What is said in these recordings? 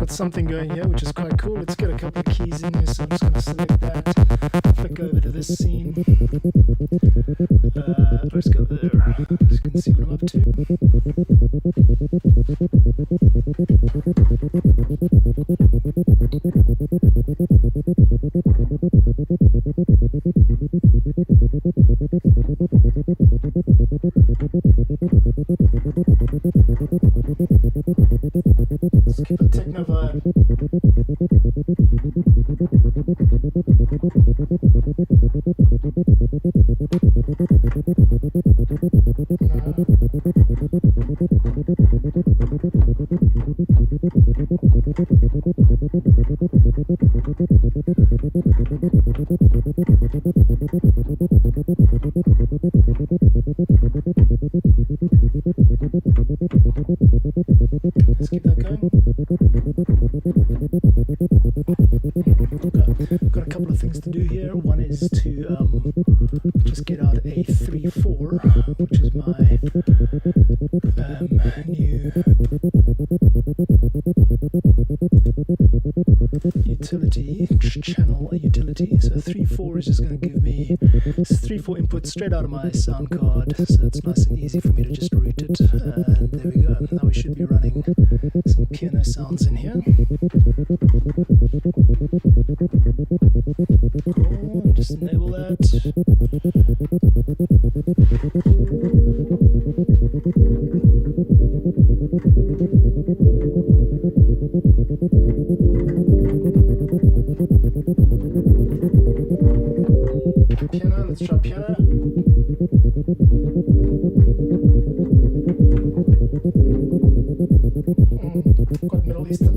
Something going here, which is quite cool. Let's get a couple of keys in here, so I'm just going to select that, flick over to this scene. Let's go there, so you can see what I'm up to. Techno vibe. Let's keep that going. Got a couple of things to do here. One is to just get out a 3/4, which is my new utility channel utility. So 3/4 is just going to give me 3/4 input straight out of my sound card, so it's nice and easy for me to just route it. And there we go. Now we should be running some piano sounds in here. Cool. Just enable that. Piano, let's try piano. Quite Middle Eastern.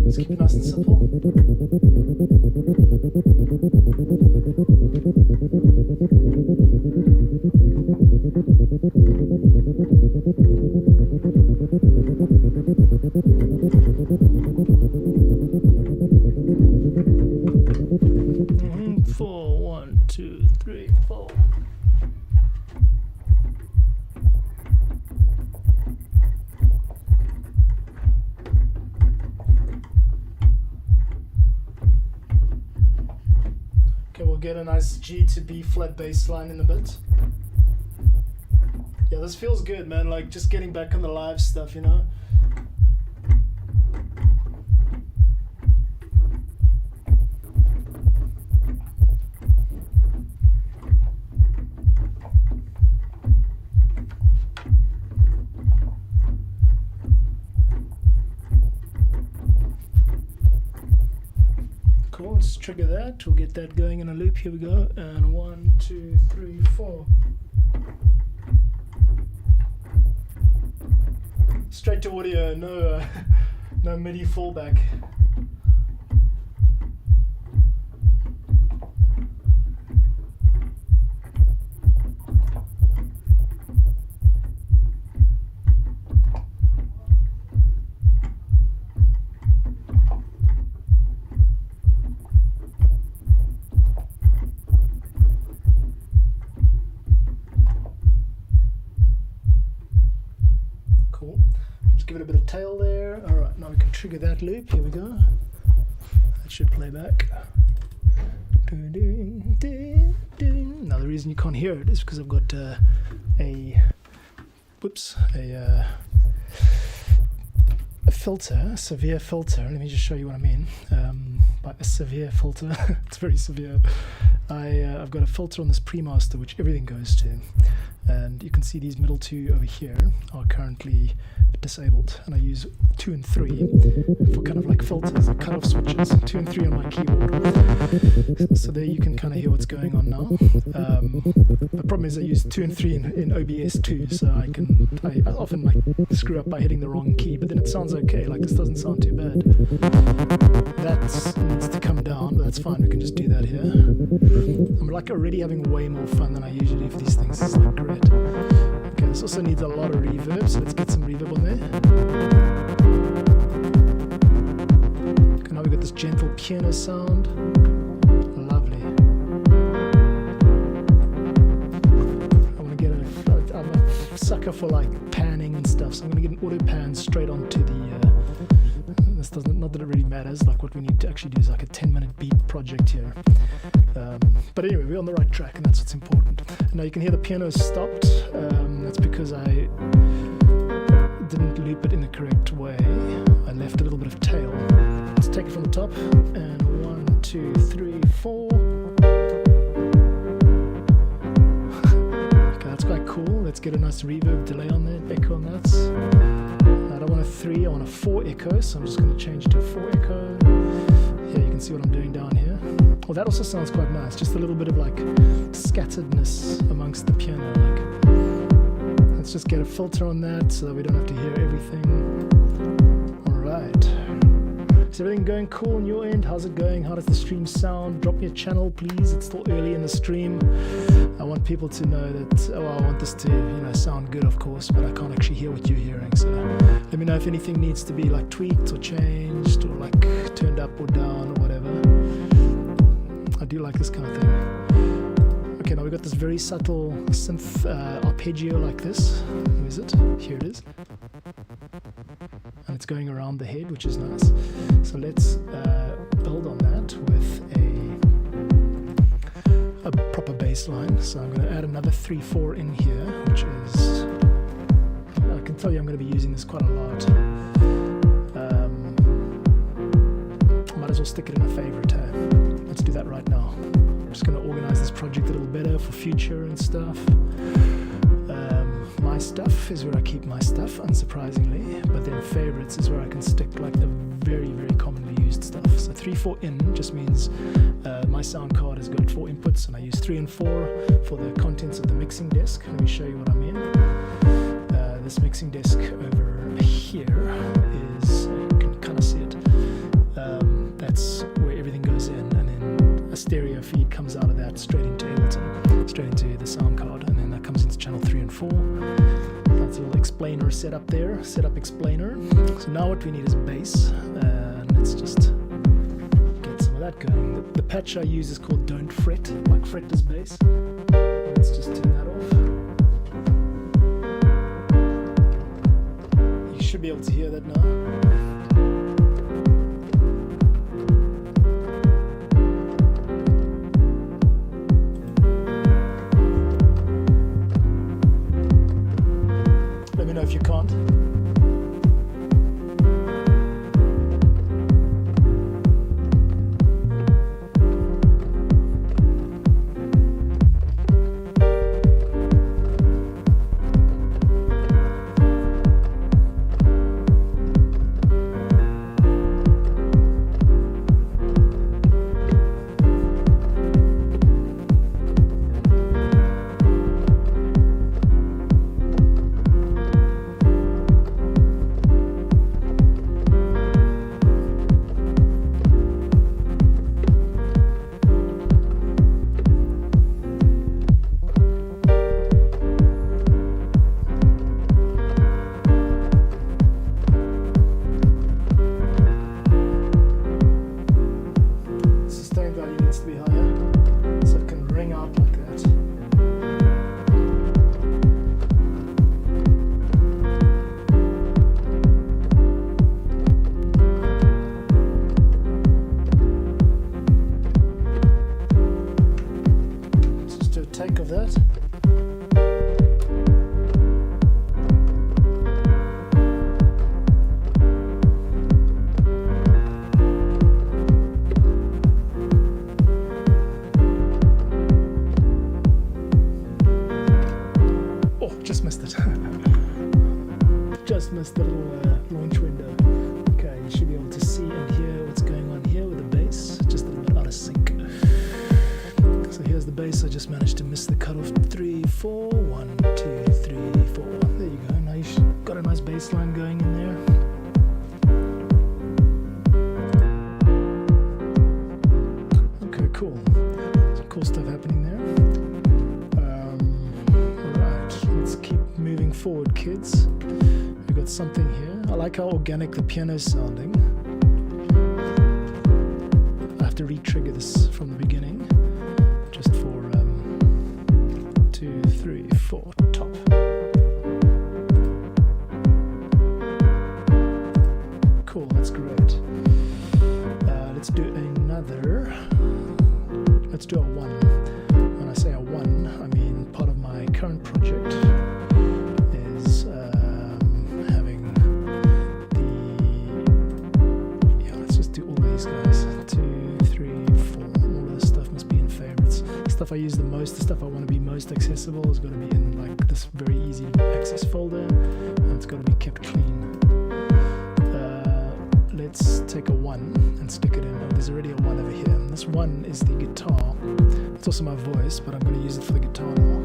Let's keep it nice and simple. Four, 1, 2, 3, 4. Okay, we'll get a nice G to B flat bass line in a bit. Yeah, this feels good, man. Like just getting back on the live stuff, you know. Cool, let's trigger that. We'll get that going in a loop. Here we go. And 1, 2, 3, 4. Straight to audio, no no MIDI fallback. Cool. Just give it a bit of tail there. All right, now we can trigger that loop. Here we go. That should play back. Now the reason you can't hear it is because I've got a filter, a severe filter. Let me just show you what I mean. by a severe filter. It's very severe. I've got a filter on this pre-master which everything goes to, and you can see these middle two over here are currently disabled, and I use 2 and 3 for kind of like filters, the cutoff switches, 2 and 3 on my keyboard. So there you can kind of hear what's going on now. The problem is I use 2 and 3 in OBS too, so I often like screw up by hitting the wrong key, but then it sounds okay, like this doesn't sound too bad. That needs to come down, but that's fine, we can just do that here. I'm like already having way more fun than I usually do for these things. It's like great. Okay, this also needs a lot of reverb, so let's get some reverb on there. Okay, now we've got this gentle piano sound. Lovely. I'm a sucker for like panning and stuff, so I'm going to get an auto pan straight onto the this doesn't, not that it really matters, like what we need to actually do is like a 10-minute beat project here. But anyway, we're on the right track and that's what's important. Now you can hear the piano stopped. That's because I didn't loop it in the correct way. I left a little bit of tail. Let's take it from the top, and 1, 2, 3, 4. Okay, that's quite cool. Let's get a nice reverb delay on there, echo on that. I don't want a 3, I want a 4 echo, so I'm just going to change it to a 4 echo. Here you can see what I'm doing down here. Well, that also sounds quite nice, just a little bit of like scatteredness amongst the piano. Like, let's just get a filter on that so that we don't have to hear everything. Alright. Is everything going cool on your end? How's it going? How does the stream sound? Drop me a channel, please. It's still early in the stream. I want people to know that, oh, I want this to, sound good, of course, but I can't actually hear what you're hearing. So let me know if anything needs to be like tweaked or changed or like turned up or down or whatever. I do like this kind of thing. Okay, now we've got this very subtle synth arpeggio like this. Where is it? Here it is. And it's going around the head, which is nice. So let's build on that with a proper bass line. So I'm going to add another 3/4 in here, which is, I can tell you I'm going to be using this quite a lot. Might as well stick it in a favorite tab. Let's do that right now. I'm just going to organize this project a little better for future and stuff. My stuff is where I keep my stuff, unsurprisingly, but then favorites is where I can stick like the very, very commonly used stuff. So 3/4 in just means my sound card has got 4 inputs, and I use 3 and 4 for the contents of the mixing desk. Let me show you what I mean. This mixing desk over here is, you can kind of see it, that's where everything goes in, and then a stereo feed comes out of that straight into Ableton, straight into the sound card, and then that comes into channel 3 and 4. That's a little explainer set up there, setup explainer. So now what we need is bass, and let's just get some of that going. The patch I use is called Don't Fret, like fretless bass. Let's just turn that off. You should be able to hear that now. If you can't. bass, I just managed to miss the cutoff. 3, 4, 1, 2, 3, 4. There you go. Now you've got a nice bass line going in there. Okay, cool. Some cool stuff happening there. Alright, let's keep moving forward, kids. We've got something here. I like how organic the piano is sounding. I have to re-trigger this from the beginning. Just for 2, 3, 4, top. Cool, that's great. Let's do another. Let's do a 1. When I say a 1, I mean part of my current project is having the. Yeah, let's just do all these guys. 2, 3, 4. All of this stuff must be in favorites. The stuff I use the most, the stuff I want to be most accessible, is going to be in like this very easy access folder, and it's got to be kept clean. Let's take a 1 and stick it in. Oh, there's already a 1 over here. And this 1 is the guitar. It's also my voice, but I'm going to use it for the guitar now.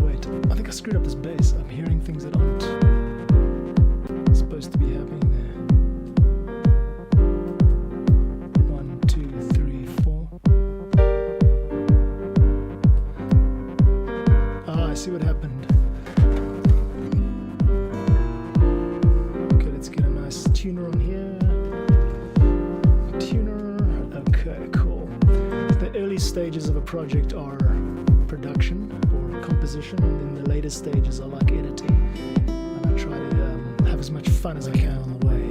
Wait, I think I screwed up this bass. I'm hearing things that aren't supposed to be happening there. 1, 2, 3, 4. Ah, I see what happened. Okay, let's get a nice tuner on here. Tuner. Okay, cool. The early stages of a project are production or composition, and then the later stages are like editing. And I try to have as much fun as I can on the way.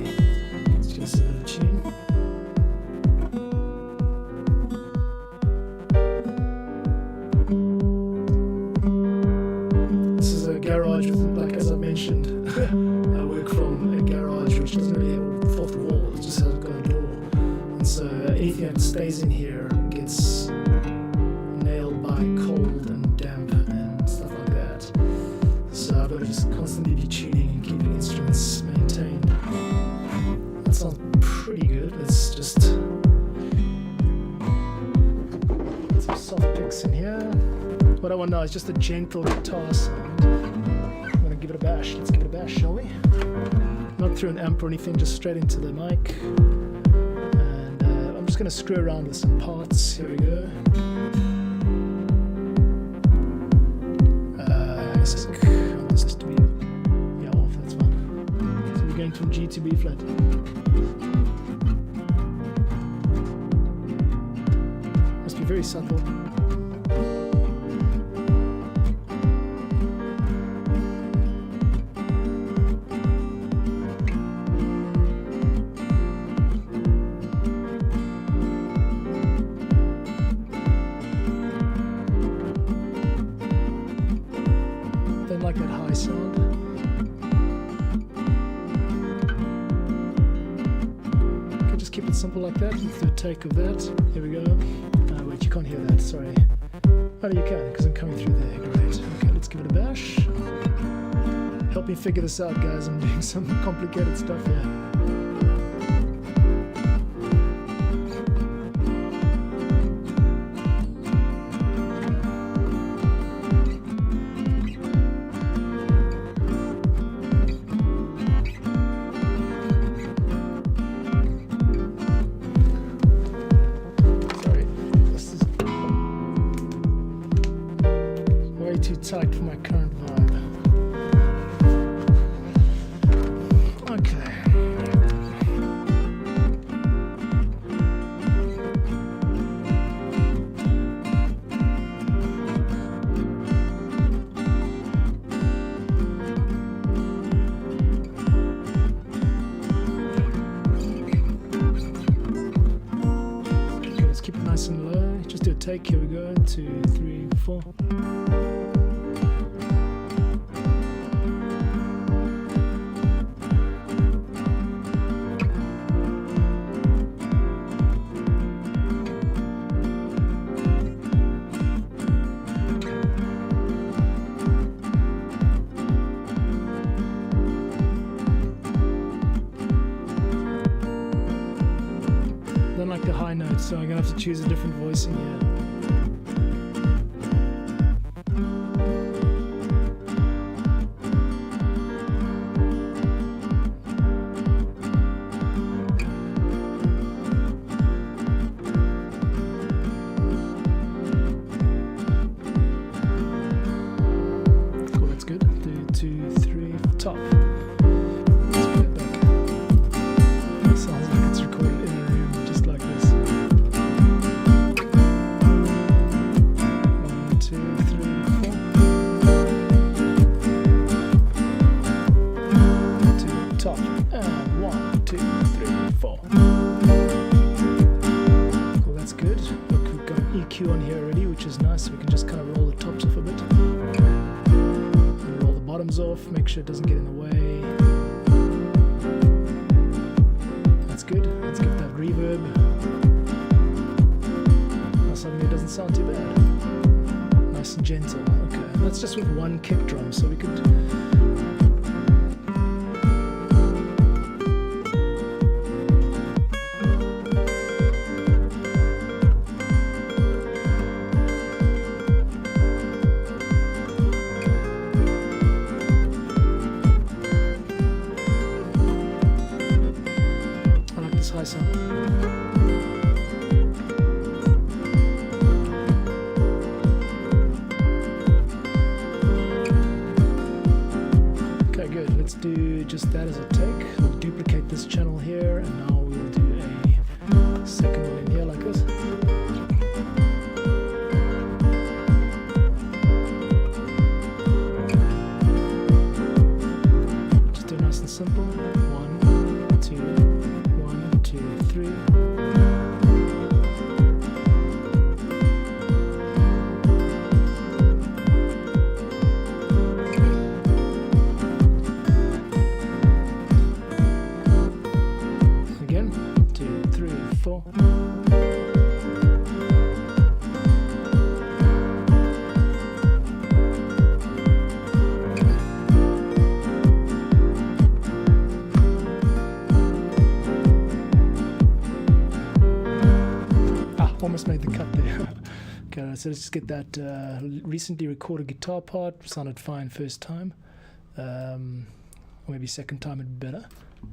It's just a bit of tune. This is a garage, like as I mentioned. I work from a garage which doesn't really have a fourth wall, it just has got a door. And so anything that stays in here gets nailed by cold and damp and stuff like that. So I've got to just constantly be tuning and keeping instruments maintained. That sounds pretty good. Let's just get some soft picks in here. What I want now is just a gentle guitar sound. I'm going to give it a bash. Let's give it a bash, shall we? Not through an amp or anything, just straight into the mic. And I'm just going to screw around with some parts. Here we go. This has to be off, that's fine. So we're going from G to B flat. Must be very subtle. Like that high sound. Okay, just keep it simple like that. Let's do a take of that. Here we go. Wait, you can't hear that, sorry. Oh, you can, because I'm coming through there. Great. Okay, let's give it a bash. Help me figure this out, guys. I'm doing some complicated stuff here. Too tight for my current vibe. Okay. Okay, let's keep it nice and low. Just do a take. Here we go. 2, 3, 4. like the high notes, so I'm gonna have to choose a different voicing here. Top. Let's play it back. It sounds like it's recorded in a room, just like this. 1, 2, 3, 4. To the top. And 1, 2, 3, 4. Cool, that's good. Look, we've got an EQ on here already, which is nice. So we can just kind of roll the tops off a bit. Bottoms off, make sure it doesn't get in the way. That's good. Let's give that reverb. Now suddenly it doesn't sound too bad. Nice and gentle. Okay, that's just with one kick drum, so we could. High sound. Okay, good. Let's do just that as a take. We'll duplicate this channel here, and now we'll do a second one in here like this. Just do it nice and simple. 1, 2, 2, 3. Again, 2, 3, 4. Almost made the cut there. Okay, so let's just get that recently recorded guitar part. Sounded fine first time. Or maybe second time it'd be better.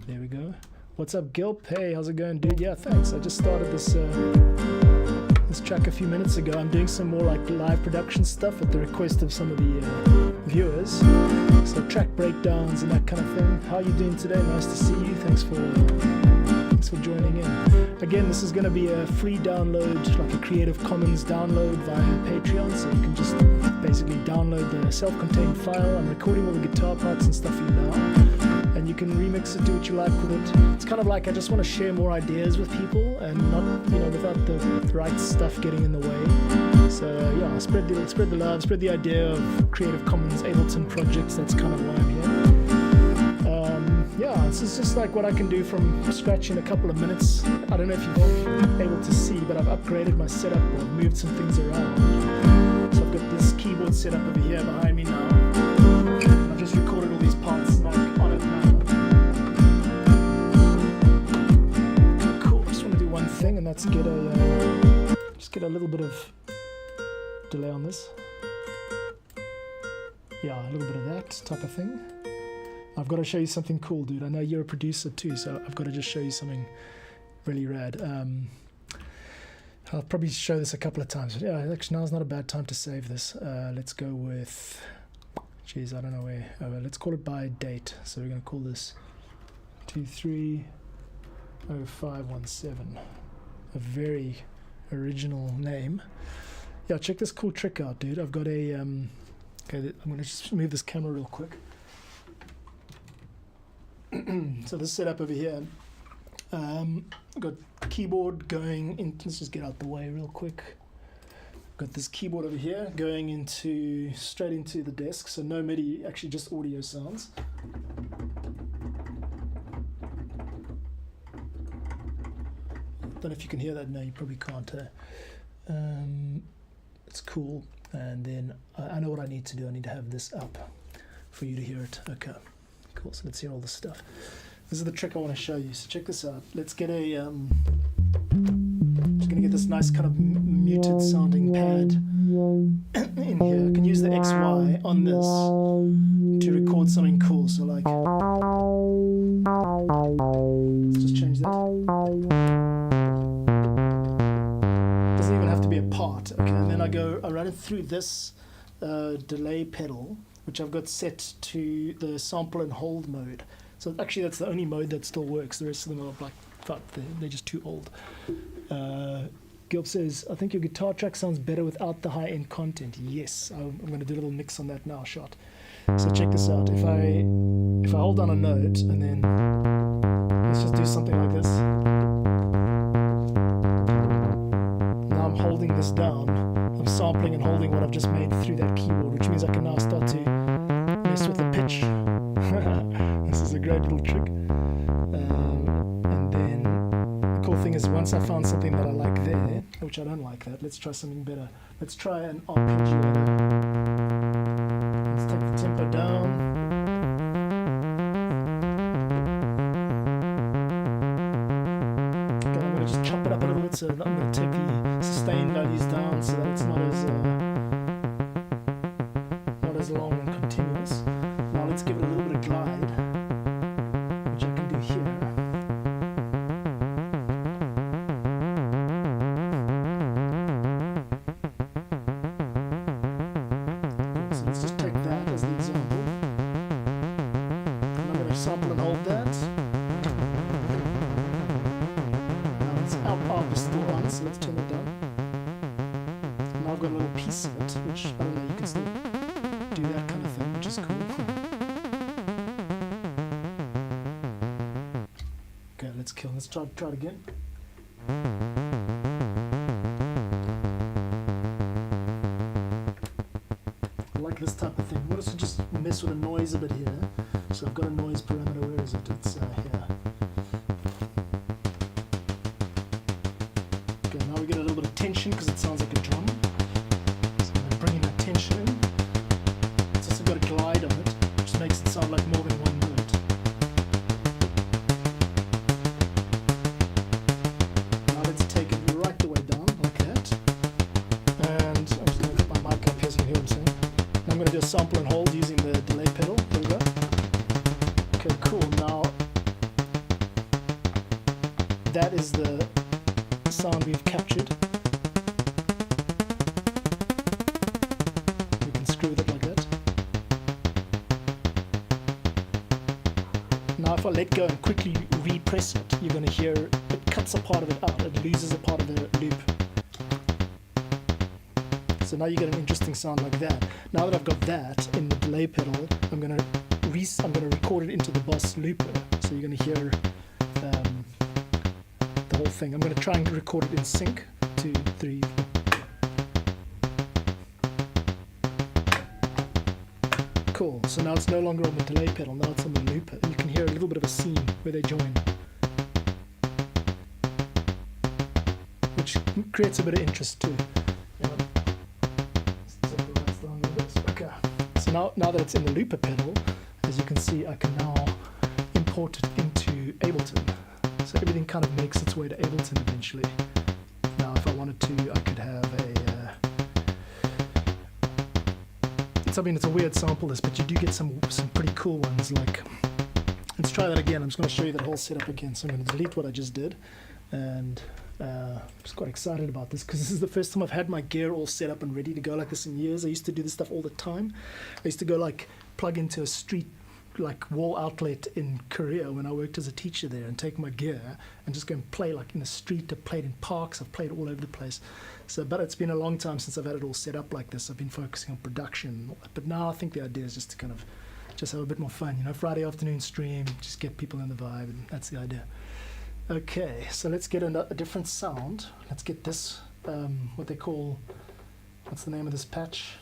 There we go. What's up, Gilp? Hey, how's it going, dude? Yeah, thanks. I just started this this track a few minutes ago. I'm doing some more like live production stuff at the request of some of the viewers. So track breakdowns and that kind of thing. How are you doing today? Nice to see you. Thanks for joining in. Again, this is going to be a free download, like a Creative Commons download via Patreon, so you can just basically download the self-contained file. I'm recording all the guitar parts and stuff for you now, and you can remix it, do what you like with it. It's kind of like I just want to share more ideas with people and not, you know, without the right stuff getting in the way. So yeah, spread the love, spread the idea of Creative Commons Ableton projects. That's kind of why I'm here. Yeah, this is just like what I can do from scratch in a couple of minutes. I don't know if you're able to see, but I've upgraded my setup or moved some things around. So I've got this keyboard set up over here behind me now. I've just recorded all these parts like on it now. Okay, cool. I just want to do one thing, and that's get a little bit of delay on this. Yeah, a little bit of that type of thing. I've got to show you something cool, dude. I know you're a producer too, so I've got to just show you something really rad. I'll probably show this a couple of times. But yeah, actually now's not a bad time to save this. Let's go with, geez, I don't know where. Let's call it by date. So we're going to call this 230517. A very original name. Yeah, check this cool trick out, dude. I've got a, okay, I'm going to just move this camera real quick. So this setup over here, got keyboard going in. Let's just get out the way real quick. Got this keyboard over here going straight into the desk, so no MIDI, actually just audio sounds. Don't know if you can hear that. No, you probably can't. It's cool. And then I know what I need to do. I need to have this up for you to hear it. Okay. Cool, so let's hear all this stuff. This is the trick I want to show you, so check this out. Let's get a get this nice kind of muted sounding pad in here. I can use the XY on this to record something cool. So like, let's just change that. Doesn't even have to be a part. Okay, and then I run it through this delay pedal, which I've got set to the sample and hold mode. So actually that's the only mode that still works. The rest of them are like, fuck, they're just too old. Gilb says, I think your guitar track sounds better without the high-end content. Yes, I'm going to do a little mix on that now, shot. So check this out. If I hold down a note and then let's just do something like this. Now I'm holding this down. I'm sampling and holding what I've just made through that keyboard, which means I can now start to mess with the pitch. This is a great little trick. And then the cool thing is once I found something that I like there, which I don't like that, let's try something better. Let's try an arpeggiator. Let's take the tempo down. Okay, I'm going to just chop it up a little bit, so I'm going to take the sustain values down so that it's not as long and continuous. Now let's give it a little bit of glide, which I can do here. So let's just take that as the example. And I'm going to sample and hold that. Now it's arp is still on, so let's turn it down. Now I've got a little piece of it, which I don't know, you can still do that kind of thing, which is cool. Okay, let's kill. Let's try it again. I like this type of thing. I want us to just mess with the noise a bit here. So I've got a noise parameter. Where is it? It's here. Okay, now we get a little bit of tension because it sounds like a drum. So I'm going to bring in that tension in. It's also got a glide on it, which makes it sound like more than one note. Now let's take it right the way down, like that. And I'm just going to put my mic up here so you can hear what I'm saying. And I'm going to do a sample and hold using the delay pedal. There we go. Okay, cool. Now that is the sound we've captured. We can screw with it like that. Now if I let go and quickly repress it, you're going to hear it cuts a part of it out. It loses a part of the loop. So now you get an interesting sound like that. Now that I've got that in the delay pedal, I'm going to record it into the boss looper. So you're going to hear the whole thing. I'm going to try and record it in sync. 2, 3, 4. Cool. So now it's no longer on the delay pedal. Now it's on the looper. You can hear a little bit of a seam where they join, which creates a bit of interest too. Okay. So now that it's in the looper pedal, as you can see, I can now import it into Ableton. So everything kind of makes its way to Ableton eventually. Now if I wanted to, I could have I mean, it's a weird sample this, but you do get some pretty cool ones. Like, let's try that again. I'm just going to show you that whole setup again. So I'm going to delete what I just did, and I'm just quite excited about this because this is the first time I've had my gear all set up and ready to go like this in years. I used to do this stuff all the time. I used to go like plug into a street like wall outlet in Korea when I worked as a teacher there and take my gear and just go and play like in the street. I've played in parks, I've played all over the place. So, but it's been a long time since I've had it all set up like this. I've been focusing on production and all that. But now I think the idea is just to kind of just have a bit more fun, you know, Friday afternoon stream, just get people in the vibe, and that's the idea. Okay, so let's get a different sound. Let's get this, what they call, what's the name of this patch?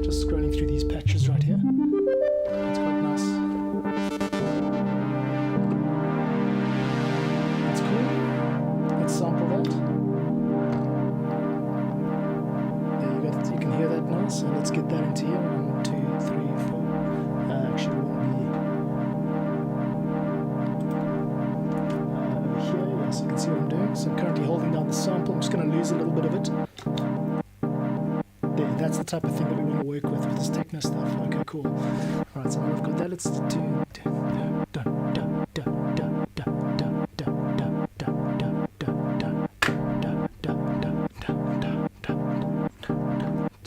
Just scrolling through these patches right here. That's quite nice. That's cool. Let's sample that. There you go. You can hear that now. So let's get that into here. 1, 2, 3, 4. Actually, it won't be. the type of thing that we want to work with this techno stuff. Okay, cool. Alright, so now we've got that. Let's do to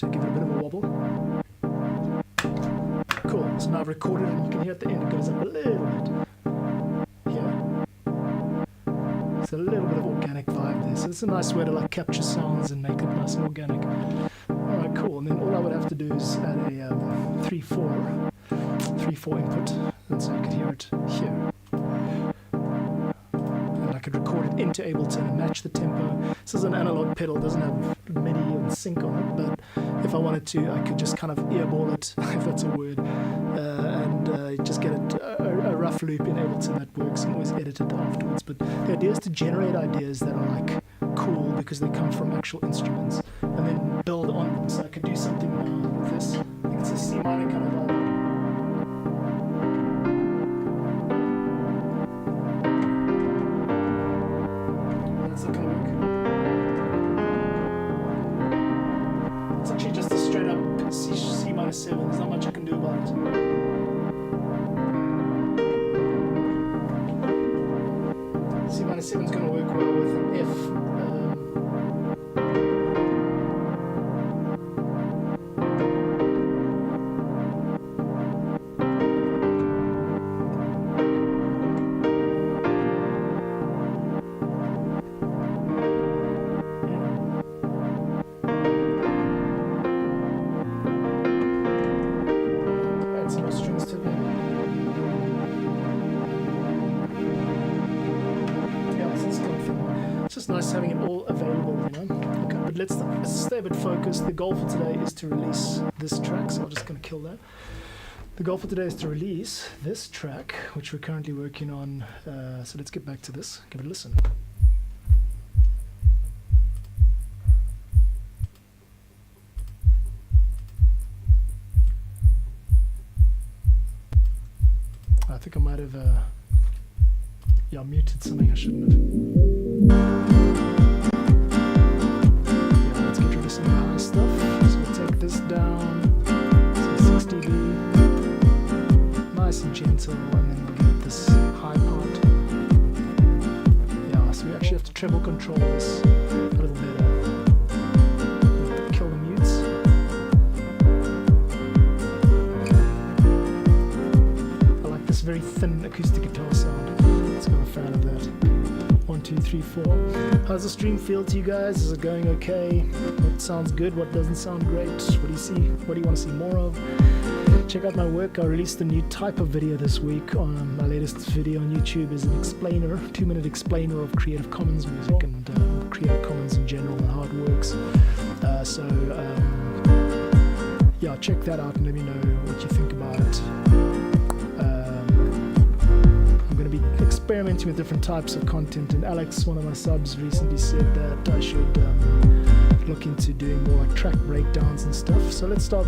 give it a bit of a wobble. Cool, so now I've recorded it and you can hear at the end it goes up a little bit. Here. It's a little bit of organic vibe there. So it's a nice way to like capture sounds and make it nice and organic. Alright, cool. And then all I would have to do is add a 3/4 input. And so you could hear it here. And I could record it into Ableton and match the tempo. This is an analog pedal, doesn't have MIDI and sync on it, but if I wanted to, I could just kind of earball it, if that's a word, and just get it a rough loop in Ableton that works and always edit it afterwards. But the idea is to generate ideas that are like cool because they come from actual instruments and then build on them. So I could do something now with this. I think it's a C minor kind of vibe. That's not gonna work. It's actually just a straight up C minor 7. There's not much I can do about it. C minor 7 is going to work well with an F. Add some more strings to them. It's just nice having it all available, you know. Okay, but let's stay a bit focused. The goal for today is to release this track, so I'm just going to kill that. The goal for today is to release this track, which we're currently working on. So let's get back to this. Give it a listen. I think I might have muted something I shouldn't have. Yeah, let's get rid of some of the high stuff. So we'll take this down to 6 dB, nice and gentle, and then we'll get this high part. Yeah, so we actually have to treble control this a little better. Kill the mutes. I like this very thin acoustic guitar sound. I'm a fan of that. 1, 2, 3, 4. How's the stream feel to you guys? Is it going okay? What sounds good? What doesn't sound great? What do you see? What do you want to see more of? Check out my work. I released a new type of video this week. On my latest video on YouTube is an explainer, 2-minute explainer of Creative Commons music and Creative Commons in general and how it works. Yeah, check that out and let me know what you think about it. Experimenting with different types of content, and Alex, one of my subs, recently said that I should look into doing more like track breakdowns and stuff. So let's do a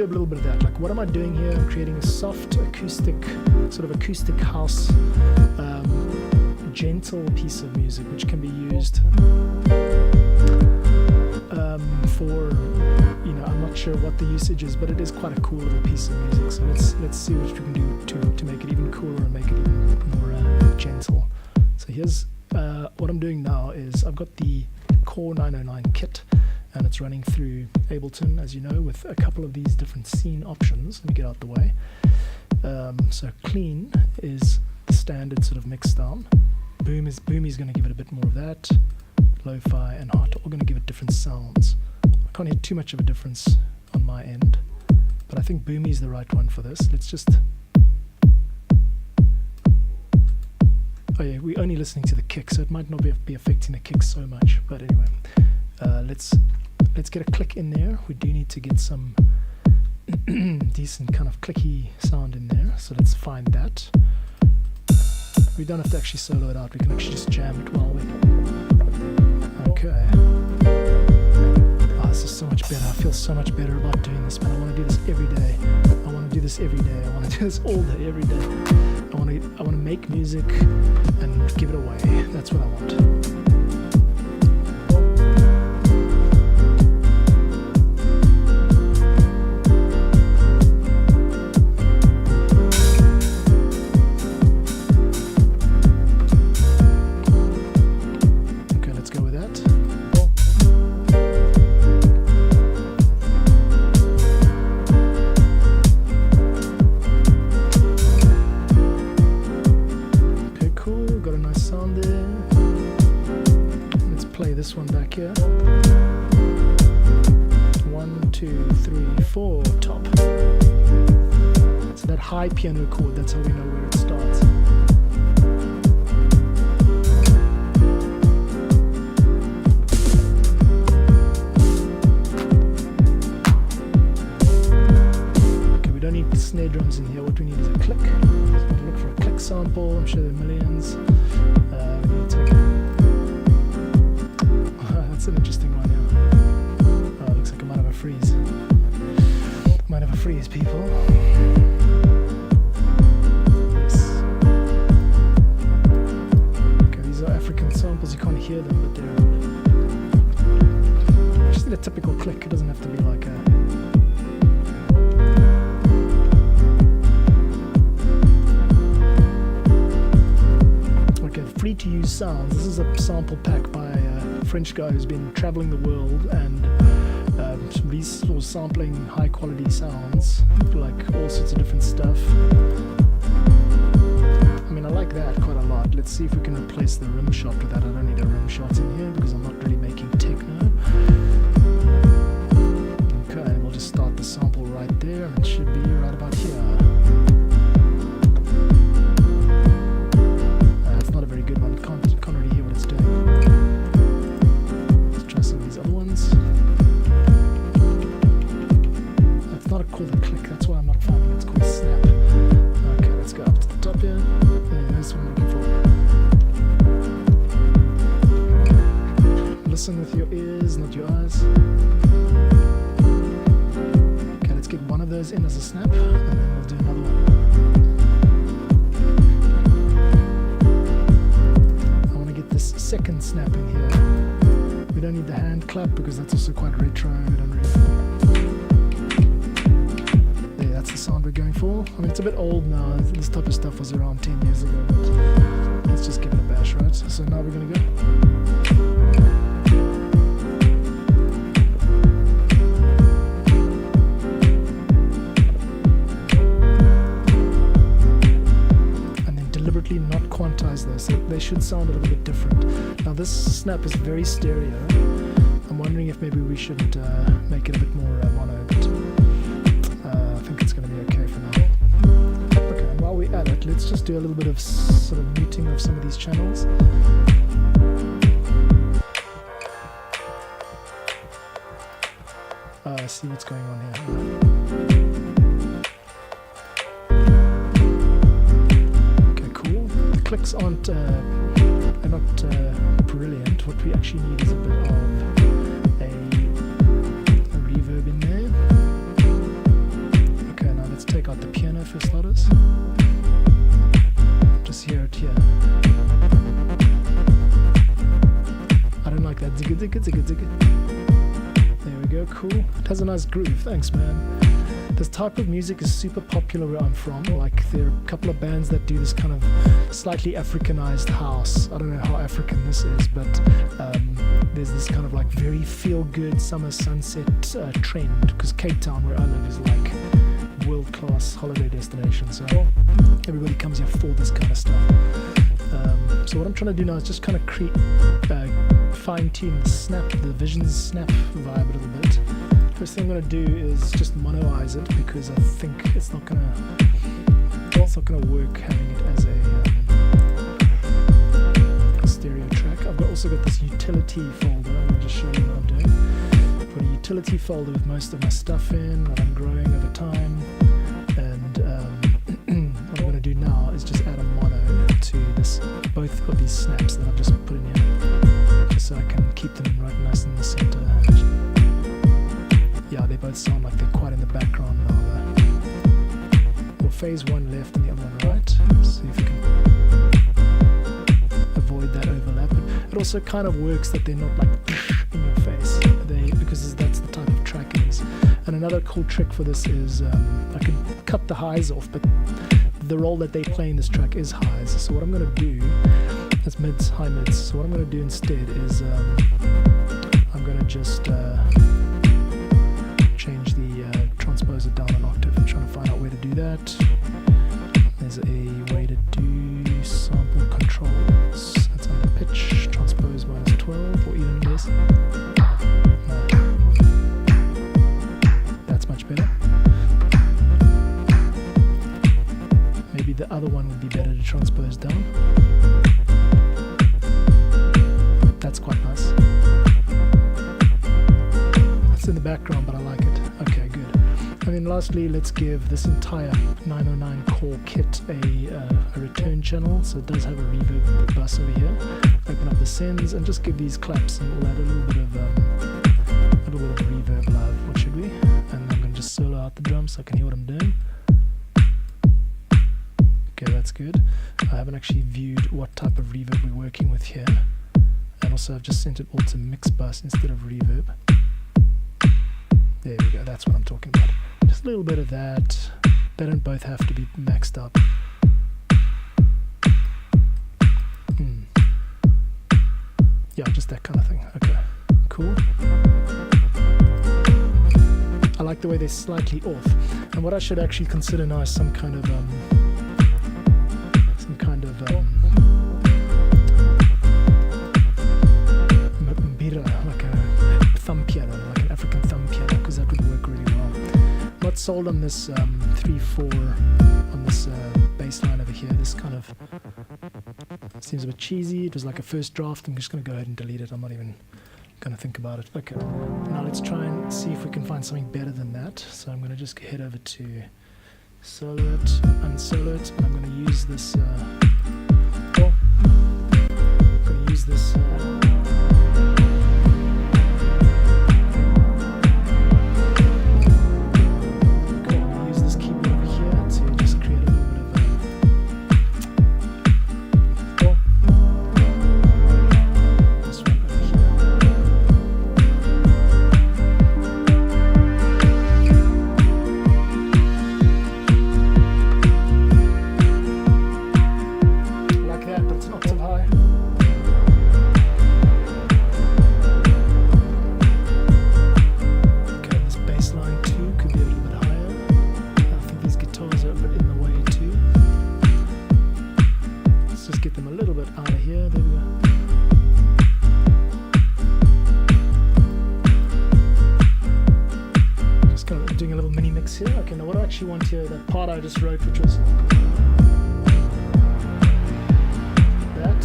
little bit of that. Like, what am I doing here? I'm creating a soft acoustic, sort of acoustic house, gentle piece of music which can be used for, you know, I'm not sure what the usage is, but it is quite a cool little piece of music. So let's see what we can do to make it even cooler and make it even more gentle. So here's what I'm doing now is I've got the Core 909 kit and it's running through Ableton, as you know, with a couple of these different scene options. Let me get out the way. So clean is the standard sort of mix down. Boomy's going to give it a bit more of that. Lo-fi and hot are going to give it different sounds. I can't hear too much of a difference on my end, but I think Boomy's the right one for this. Let's just... Oh yeah, we're only listening to the kick, so it might not be affecting the kick so much. But anyway, let's get a click in there. We do need to get some decent kind of clicky sound in there, so let's find that. We don't have to actually solo it out, we can actually just jam it while we... Okay. Oh, this is so much better. I feel so much better about doing this, man. I want to do this every day. I want to do this every day. I want to do this all day, every day. I want to make music and give it away. That's what I want. high piano chord, that's how we know where it starts. Okay, we don't need snare drums in here. What we need is a click. So we look for a click sample. I'm sure there are millions. We need to take that's an interesting one, yeah. Oh, looks like I might have a freeze. Might have a freeze, people. Yes. Okay, these are African samples. You can't hear them, but they're just need a typical click. It doesn't have to be like a. Okay, free to use sounds. This is a sample pack by a French guy who's been traveling the world and was sampling high quality sounds, like all sorts of different stuff. I mean, I like that quite a lot. Let's see if we can replace the rim shot with that. I don't need a rim shot in here because I'm not really making techno. Okay, and we'll just start the sample right there, and it should be right about here. It's not a very good one. Can't really hear what it's doing. Let's try some of these other ones. Not called a click, that's why I'm not finding it. It's called snap. Okay, let's go up to the top here. Yeah, that's what I'm looking for. Listen with your ears, not your eyes. Okay, let's get one of those in as a snap, and then we'll do another one. I want to get this second snap in here. We don't need the hand clap because that's also quite retro. We don't really. That's the sound we're going for. I mean, it's a bit old now. This type of stuff was around 10 years ago, but let's just give it a bash, right? So now we're going to go. And then deliberately not quantize those, so they should sound a little bit different. Now this snap is very stereo. I'm wondering if maybe we should make it a bit more mono, but I think it's going to be okay for now. Okay, and while we're at it, let's just do a little bit of sort of muting of some of these channels. See what's going on here. Okay, cool. The clicks are not brilliant. What we actually need is a bit of a reverb in there. Let's take out the piano for starters. Just hear it here. I don't like that zigga zigga zigga zigga. There we go, cool. It has a nice groove, thanks man. This type of music is super popular where I'm from. Like there are a couple of bands that do this kind of slightly Africanized house. I don't know how African this is, but there's this kind of like very feel-good summer sunset trend, because Cape Town where I live is like world-class holiday destination, so everybody comes here for this kind of stuff. So what I'm trying to do now is just kind of fine-tune the Visions snap vibe a little bit. First thing I'm going to do is just monoize it because I think it's not going to work having it as a stereo track. I've also got this utility folder. I'm going to just show you what I'm doing. I've got a utility folder with most of my stuff in that I'm growing over time, and what I'm going to do now is just add a mono to both of these snaps that I've just put in here, just so I can keep them right nice in the center. Yeah, they both sound like they're quite in the background now. Well, phase one left and the other one right. See if you can avoid that overlap. It also kind of works that they're not like in your face, because that's the type of track it is. And another cool trick for this is I can cut the highs off, but the role that they play in this track is highs. So what I'm going to do, that's mids, high mids. So what I'm going to do instead is I'm going to just change the transposer down an octave. I'm trying to find out where to do that. There's a way to do sample controls. That's under pitch, transpose -12 or even this. No. That's much better. the other one would be better to transpose down. That's quite nice. It's in the background, but I like it. Okay, good. And then lastly, let's give this entire 909 core kit a return channel. So it does have a reverb bus over here. Open up the sends and just give these claps and all that a little bit of reverb love. What should we? And I'm going to just solo out the drums so I can hear what I'm doing. Okay, that's good. I haven't actually viewed what type of reverb we're working with here. And also I've just sent it all to mix bus instead of reverb. There we go, that's what I'm talking about. Just a little bit of that. They don't both have to be maxed up. Yeah, just that kind of thing. Okay, cool. I like the way they're slightly off. And what I should actually consider now is some kind of mbira, like a thumb piano, like an African thumb piano, because that would work really well. Not sold on this 3/4 on this bass line over here. This kind of seems a bit cheesy. It was like a first draft. I'm just going to go ahead and delete it. I'm not even going to think about it. Okay, now let's try and see if we can find something better than that. So I'm going to just head over to solo it, unsolo it, and I'm going to use this keyboard over here to just create a little bit of this one over here. Like that, but it's not so high. Okay, now what I actually want here, that part I just wrote, which was that.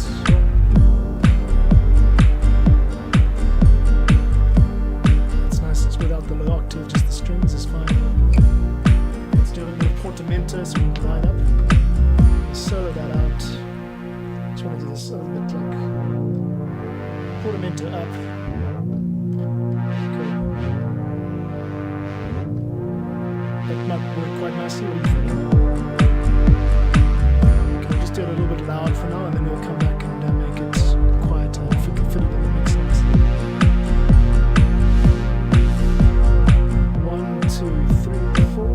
That's nice, it's without the low octave, just the strings is fine. Let's do a little portamento so we can divide up. Solo that out. Just want to do this a little bit like portamento up. That might work quite nicely. What do you think? Okay, we'll just do it a little bit loud for now, and then we'll come back and make it quieter if we can fit it in the mix. 1, 2, 3, 4.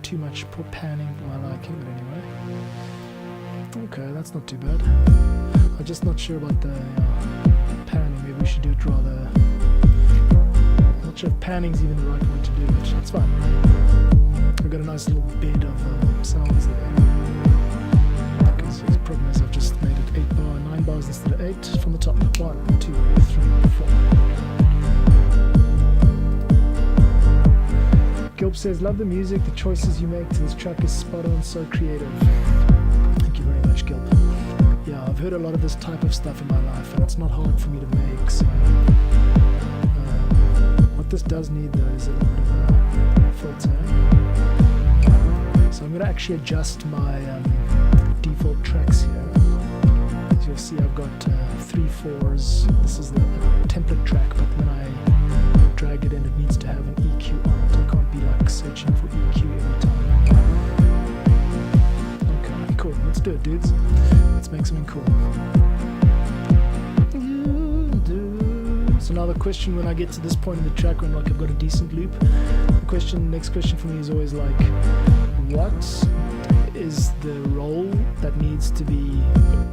Too much panning for my liking, but anyway. Okay, that's not too bad. I'm just not sure about the panning. Maybe we should do it rather. I'm not sure if panning's even the right way to do it. It's fine. We've got a nice little bed of sounds there. Okay, so the problem is I've just made it 9 bars instead of 8 from the top. 1, 2, 3, 4. Gilb says, love the music, the choices you make to this track is spot on, so creative. Thank you very much, Gilb. Yeah, I've heard a lot of this type of stuff in my life, and it's not hard for me to make, so what this does need though is a little bit of a filter. So I'm going to actually adjust my default tracks here. As you'll see, I've got 3/4s. This is the template track, but when I drag it in, it needs to have an EQ on it. I can't be like searching for EQ every time. Okay, cool. Let's do it, dudes. Let's make something cool. So now the question when I get to this point in the track when like I've got a decent loop, the next question for me is always like, what is the role that needs to be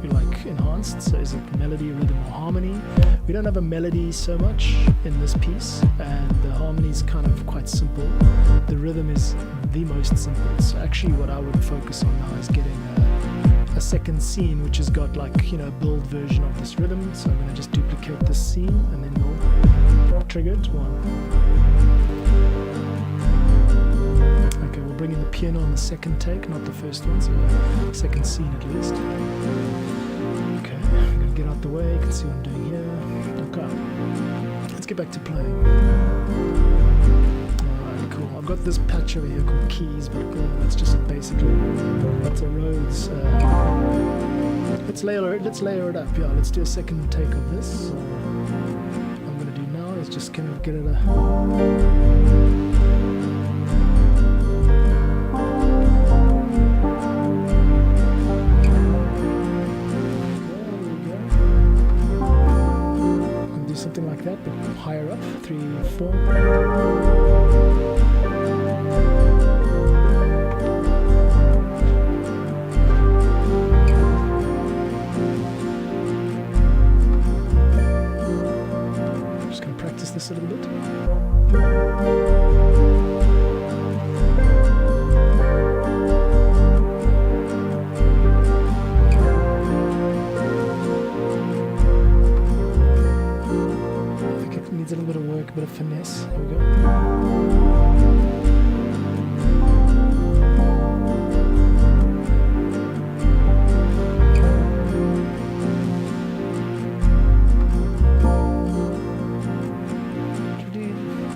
like enhanced. So is it melody, rhythm, or harmony? We don't have a melody so much in this piece, and the harmony is kind of quite simple. The rhythm is the most simple. So actually what I would focus on now is getting a second scene which has got like, a build version of this rhythm. So I'm going to just duplicate this scene and then we'll trigger it. Okay, we'll bring in the piano on the second take, not the first one, so second scene at least. Okay, I'm going to get out the way, you can see what I'm doing here. Okay, let's get back to playing. Alright, cool. I've got this patch over here called keys, but that's just basically, that's a Rhodes. Let's layer it up. Yeah, let's do a second take of this. What I'm going to do now is just kind of get it something like that, but higher up, 3, 4. Just going to practice this a little bit. Needs a little bit of work, a bit of finesse. Here we go.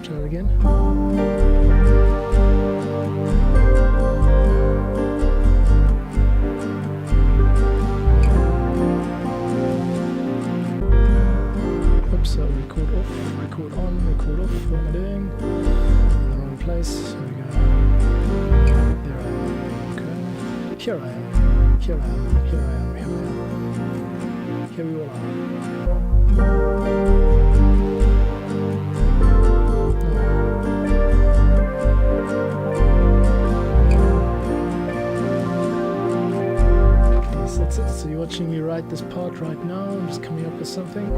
Try it again. So record off, record on, record off. What am I doing? In the wrong place. Here we go. There I am. Okay. Here I am. Here I am. Here I am. Here I am. Here we all are. Okay, so that's it. So you're watching me write this part right now. I'm just coming up with something.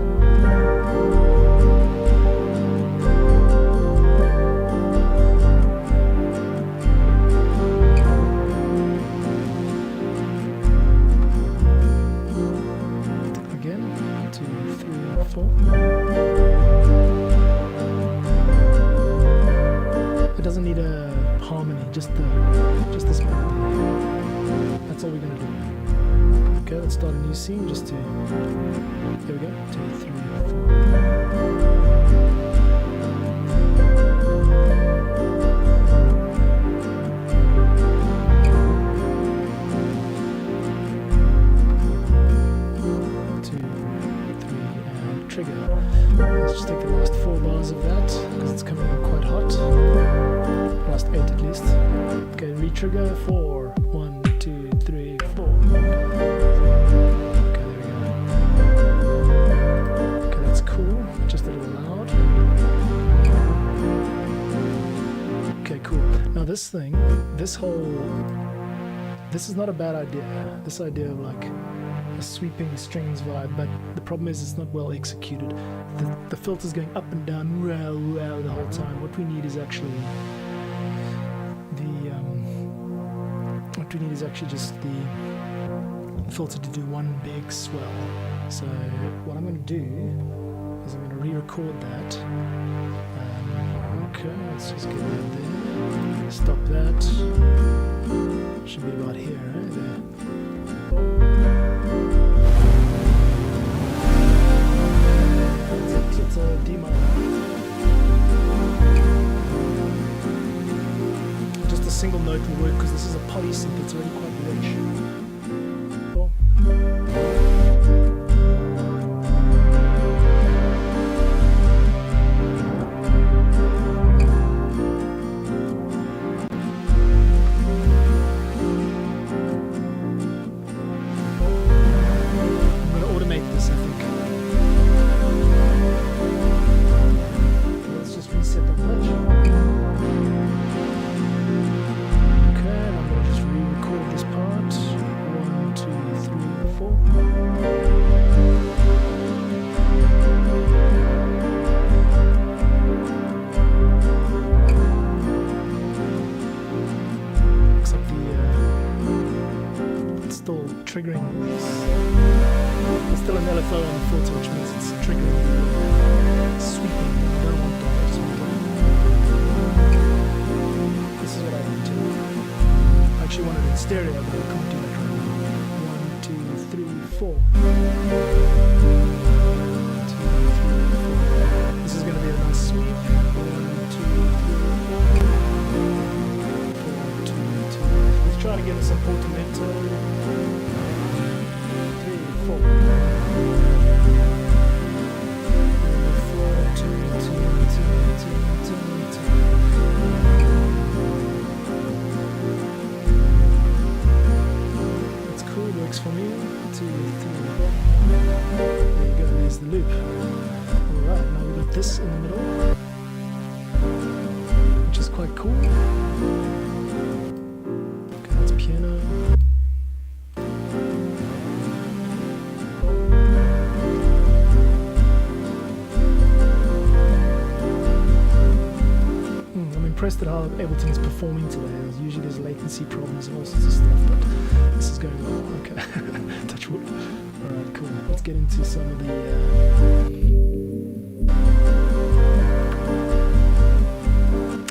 Again, 2, 3, 4. It doesn't need a harmony, just this melody. That's all we're gonna do. Okay, let's start a new scene just to, here we go, 2, 3, 4. Trigger. Let's just take the last 4 bars of that because it's coming in quite hot. Last 8 at least. Okay, re-trigger 4. 1, 2, 3, 4. Okay, there we go. Okay, that's cool. Just a little loud. Okay, cool. Now this thing, this is not a bad idea. This idea of like a sweeping strings vibe, but the problem is it's not well executed. The filter's going up and down the whole time. What we need is actually just the filter to do one big swell. So what I'm going to do is I'm going to re-record that. Okay, let's just get that there. Stop that. Should be about here, right there. It's a D minor. Just a single note will work because this is a polysynth. It's already quite rich. Cool. still an LFO on the filter, which means it's triggering the sweeping. I don't want that. I just want that. This is what I want to. I actually want it in stereo, but I can't do that right now. 1, 2, 3, 4. 1, 2, 3, 4. This is going to be a nice sweep. 1, 2, 3, 4, 2, 2. Let's try to get us some portamento. 4, 2, 2, 2, 2. That's cool, works for me. 2, 3. There you go, there's the loop. Alright, now we've got this in the middle, which is quite cool. Okay, that's piano. Impressed at how Ableton is performing today. Usually there's latency problems and all sorts of stuff, but this is going well. Okay, touch wood. Alright, cool. Let's get into some of the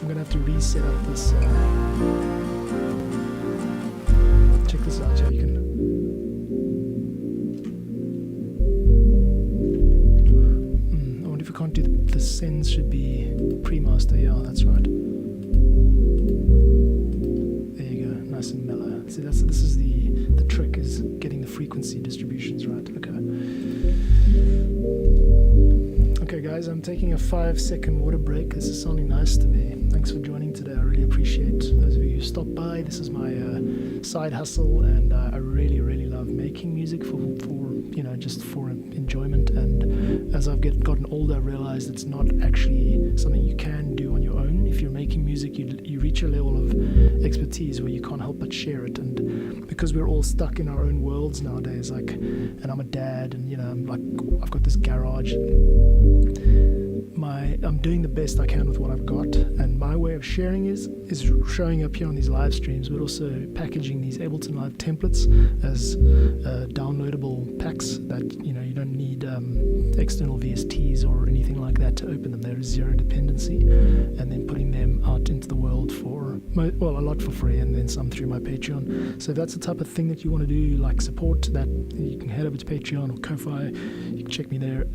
I'm gonna have to reset up this check this out here. You can I wonder if we can't do the sends should be pre-master. Yeah, that's right. And mellow. See, this is the trick, is getting the frequency distributions right. Okay guys, I'm taking a 5-second water break. This is sounding nice to me. Thanks for joining today. I really appreciate those of you who stopped by. This is my side hustle, and I really love making music for just for enjoyment. And as I've gotten older, I realized it's not actually something you can do on your own. If you're making music, you reach a level of expertise where you can't help but share it. And because we're all stuck in our own worlds nowadays, and I'm a dad, and I've got this garage. I'm doing the best I can with what I've got, and my way of sharing is showing up here on these live streams, but also packaging these Ableton Live templates as downloadable packs that you don't need external VSTs or anything like that to open them. There is zero dependency, and then putting them out into the world for a lot for free, and then some through my Patreon. So if that's the type of thing that you want to do, like support that, you can head over to Patreon or Ko-Fi. You can check me there.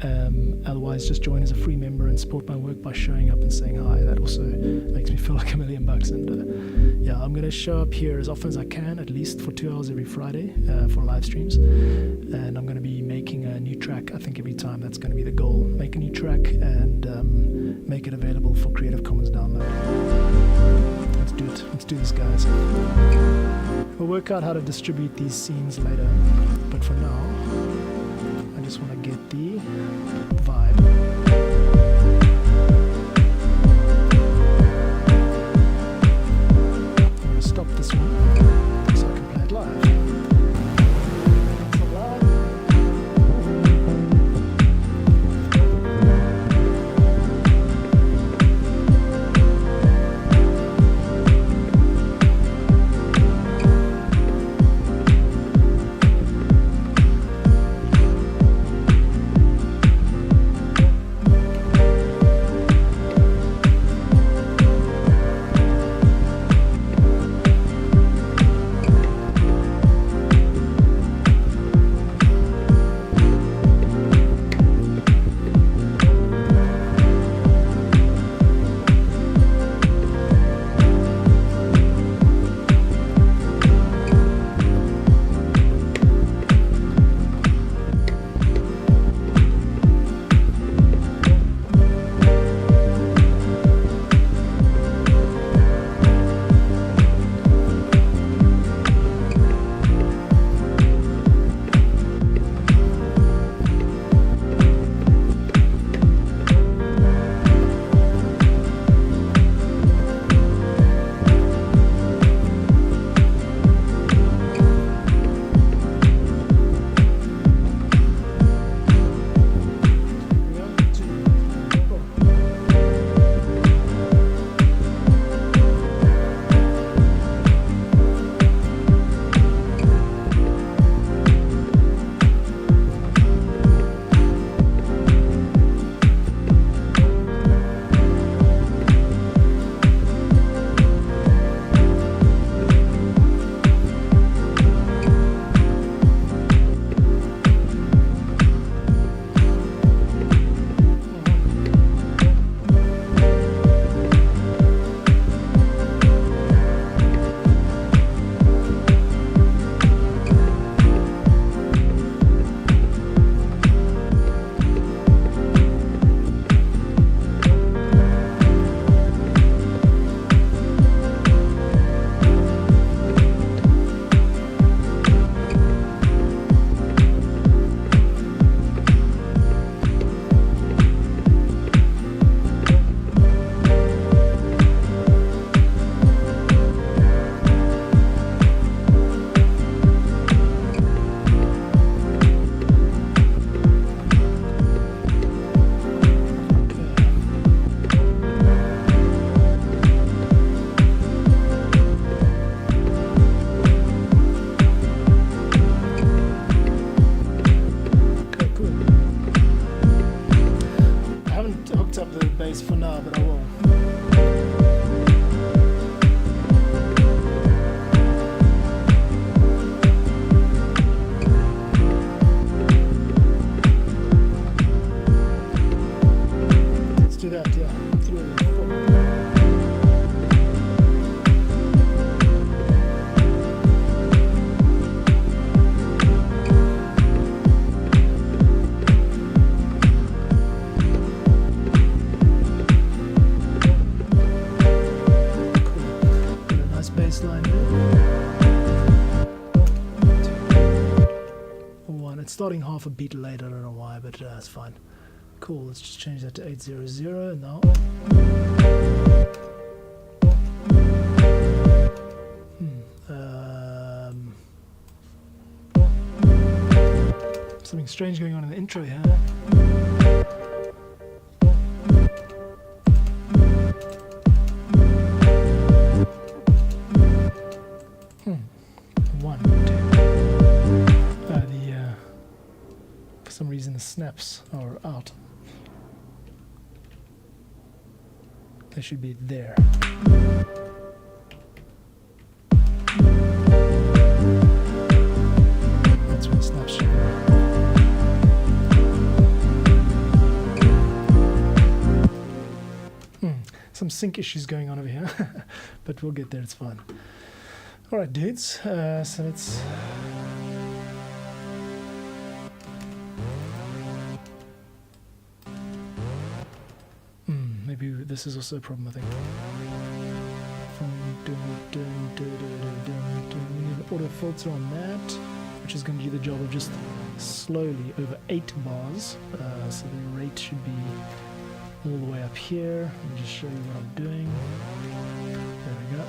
Otherwise, just join as a free member and support my work by showing up and saying hi. That also makes me feel like $1 million. And yeah, I'm going to show up here as often as I can, at least for 2 hours every Friday for live streams. And I'm going to be making a new track, I think, every time. That's going to be the goal. Make a new track and make it available for Creative Commons download. Let's do it. Let's do this, guys. We'll work out how to distribute these scenes later. But for now, I just want to get the vibe. Stop this one so I can play it live. now, but I will. Let's do that, yeah. 3, 4. Baseline one. It's starting half a beat late. I don't know why, but it's fine. Cool. Let's just change that to 800 now. Something strange going on in the intro here. For some reason the snaps are out. They should be there. That's where the snaps should be. Some sync issues going on over here, but we'll get there, it's fine. Alright dudes, so let's... maybe this is also a problem, I think. We need an auto filter on that, which is going to do the job of just slowly over 8 bars. So the rate should be all the way up here. Let me just show you what I'm doing. There we go.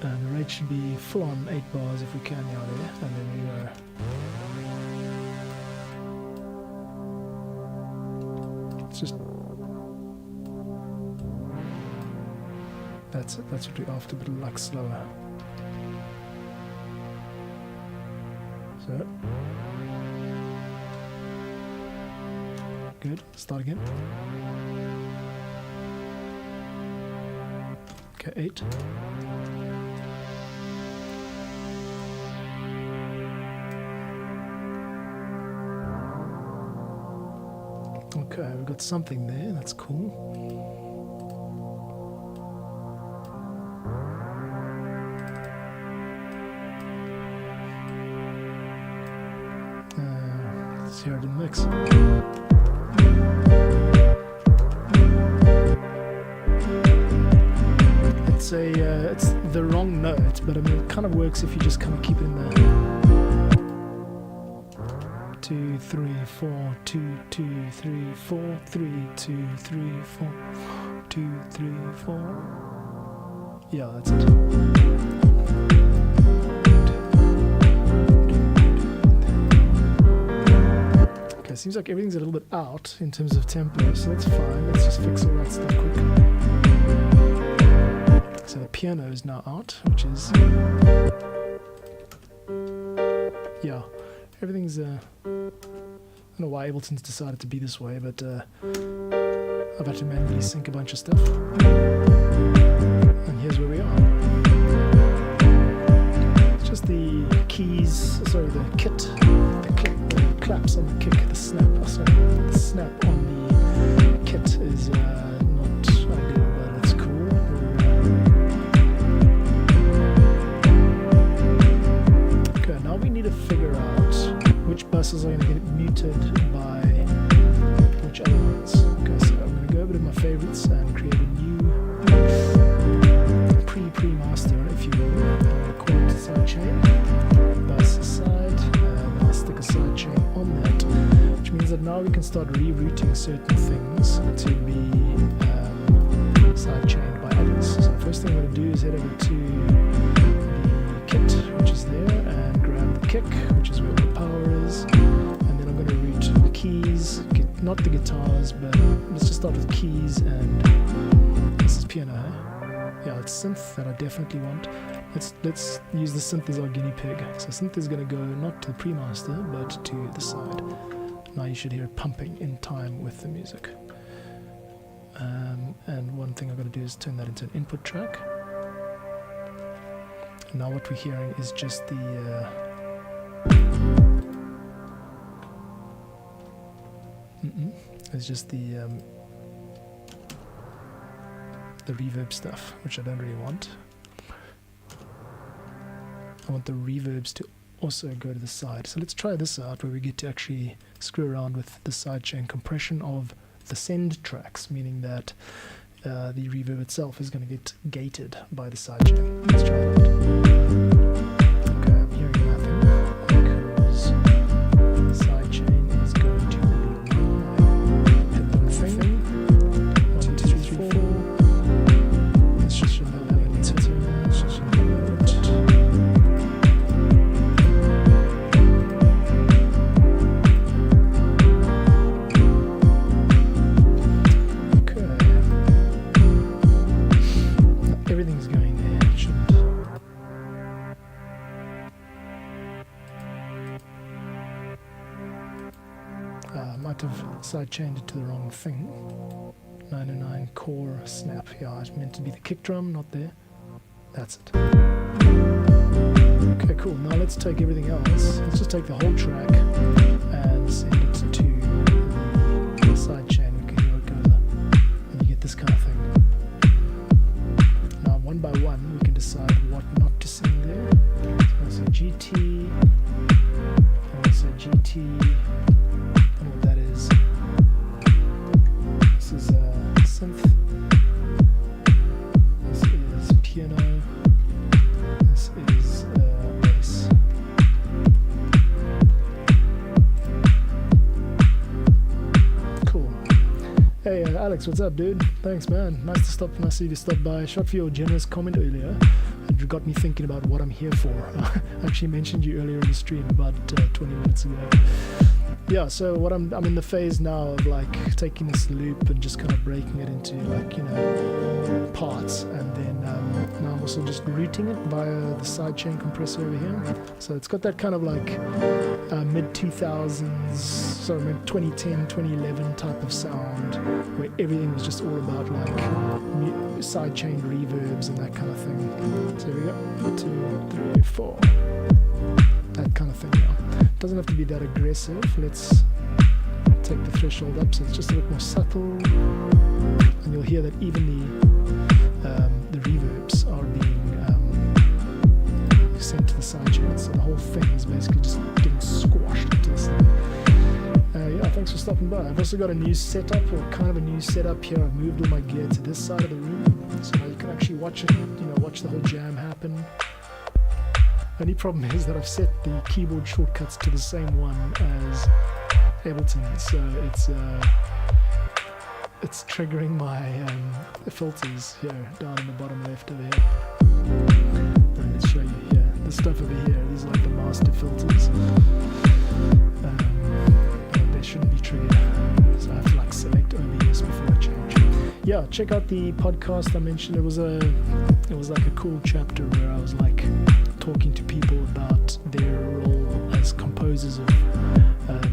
And the rate should be full on 8 bars if we can, yeah, there. And then we go. It's just... That's it, that's what we're after, but a lot slower. So. Good, start again. Okay, 8. Okay, we've got something there, that's cool. Let's hear it in the mix. It's the wrong note, but I mean it kind of works if you just kind of keep it in there. 2, 3, 4, 2, 2, 3, 4, 3, 2, 3, 4, 2, 3, 4. Yeah, that's it. Okay, seems like everything's a little bit out in terms of tempo, so that's fine. Let's just fix all that stuff quick. So the piano is now out, which is... yeah, everything's... I don't know why Ableton's decided to be this way, but I've had to manually sync a bunch of stuff. And here's where we are. It's just the keys, sorry, the kit, the claps on the kick, the snap, the snap on the kit is not ideal, but it's cool. Okay, now we need to figure out which buses are going to get muted by which other ones. Okay, so I'm going to go over to my favorites and create a new pre-master, if you will. I'll call it sidechain, bus side, and I'll stick a sidechain on that, which means that now we can start rerouting certain things to be sidechained by others. So the first thing I'm going to do is head over to the kit, which is there, and grab the kick, which is where the power is, and then I'm going to route the keys, not the guitars, but let's just start with keys, and this is piano, huh? Yeah, it's synth that I definitely want. Let's use the synth as our guinea pig. So synth is going to go not to the pre-master, but to the side. Now you should hear it pumping in time with the music. And one thing I've got to do is turn that into an input track. And now what we're hearing is just the it's just the reverb stuff, which I don't really want. I want the reverbs to also go to the side. So let's try this out, where we get to actually screw around with the sidechain compression of the send tracks, meaning that the reverb itself is going to get gated by the sidechain. Let's try it out. Okay, I'm hearing nothing because the sidechain is going to be hit the thing. 1, 2, 3, 4. Let's just remove that in the let's just remove it. Everything's going there, it shouldn't. I might have sidechained it to the wrong thing. 909 core snap. Yeah, it's meant to be the kick drum, not there. That's it. Okay, cool. Now let's take everything else. Let's just take the whole track and send it to the sidechain. We can hear it go there. And you get this kind of thing. One by one, we can decide what not to send there. So GT, and also GT, and what that is. This is a synth. This is piano. This is bass. Cool. Hey Alex, what's up, dude? Thanks, man. Nice of you to stop by. Shot for your generous comment earlier. It got me thinking about what I'm here for. I actually mentioned you earlier in the stream about 20 minutes ago. Yeah, so what I'm in the phase now of like taking this loop and just kind of breaking it into like, you know, parts, and then now I'm also just routing it via the sidechain compressor over here. So it's got that kind of like mid 2000s, sorry, mid 2010, 2011 type of sound where everything was just all about like sidechain reverbs and that kind of thing. So here we go, 2, 3, 4. That kind of thing now. Doesn't have to be that aggressive. Let's take the threshold up so it's just a bit more subtle, and you'll hear that even the reverbs are being sent to the sidechain, so the whole thing is basically just getting squashed into this thing. Yeah, thanks for stopping by. I've also got a new setup, or kind of a new setup here. I've moved all my gear to this side of the room, so now you can actually watch it, you know, watch the whole jam happen. Only problem is that I've set the keyboard shortcuts to the same one as Ableton, so it's triggering my filters here down in the bottom left over here. And let's show you here. This stuff over here, these are like the master filters. And they shouldn't be triggered, so I have to like select OBS before I change. Yeah, check out the podcast I mentioned. It was like a cool chapter where I was like talking to people about their role as composers of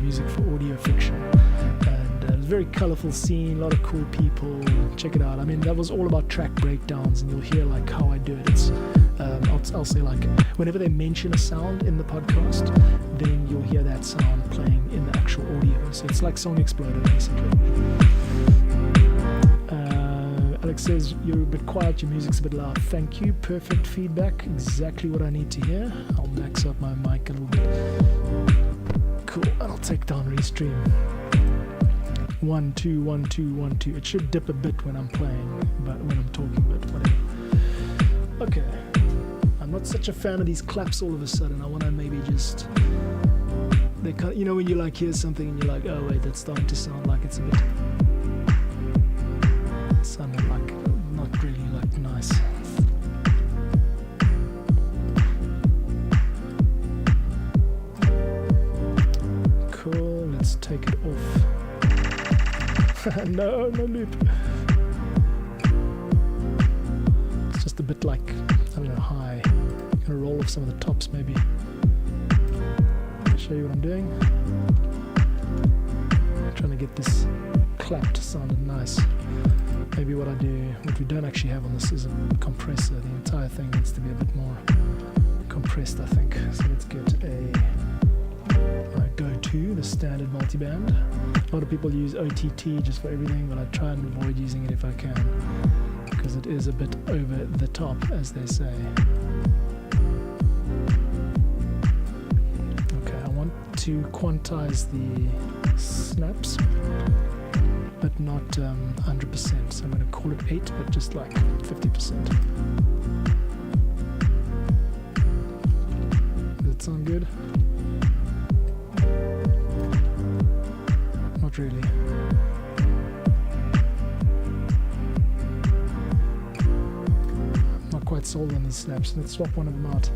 music for audio fiction, and it was a very colorful scene, a lot of cool people. Check it out. I mean, that was all about track breakdowns, and you'll hear like how I do it. It's I'll say like whenever they mention a sound in the podcast, then you'll hear that sound playing in the actual audio. So it's like Song Exploder basically. Alex says, you're a bit quiet, your music's a bit loud. Thank you, perfect feedback, exactly what I need to hear. I'll max out my mic a little bit. Cool, and I'll take down restream. 1, 2, 1, 2, 1, 2. It should dip a bit when I'm playing, but when I'm talking, but whatever. Okay, I'm not such a fan of these claps all of a sudden. I want to maybe just, they kind of, you know when you like hear something and you're like, oh wait, that's starting to sound like it's a bit, sounded like not really like nice. Cool, let's take it off. no loop. It's just a bit like, I don't know, high. I'm gonna roll off some of the tops maybe. Show you what I'm doing. I'm trying to get this clap to sound nice. maybe what we don't actually have on this is a compressor. The entire thing needs to be a bit more compressed, I think. So let's get I go to the standard multiband. A lot of people use OTT just for everything, but I try and avoid using it if I can, because it is a bit over the top, as they say. Okay, I want to quantize the snaps, but not 100%. So I'm going to call it 8, but just like 50%. Does that sound good? Not really. Not quite sold on these snaps. Let's swap one of them out.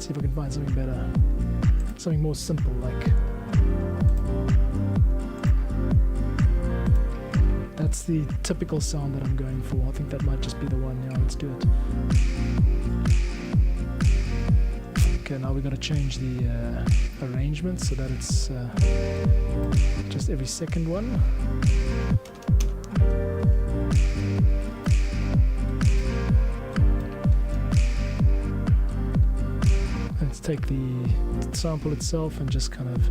See if I can find something better. Something more simple, like. That's the typical sound that I'm going for. I think that might just be the one. Yeah, let's do it. Okay, now we've got to change the arrangement so that it's just every second one. Let's take the sample itself and just kind of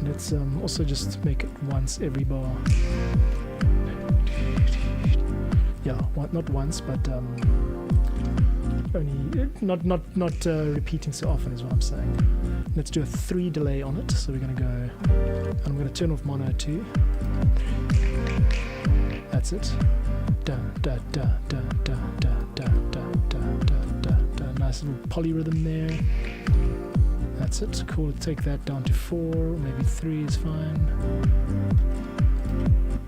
let's also just make it once every bar. Yeah, not once, but only not repeating so often is what I'm saying. Let's do a 3 delay on it. So we're gonna go. I'm gonna turn off mono 2. That's it. Da da da da da da da da da da da. Nice little polyrhythm there. That's it. Cool. Take that down to 4. Maybe 3 is fine.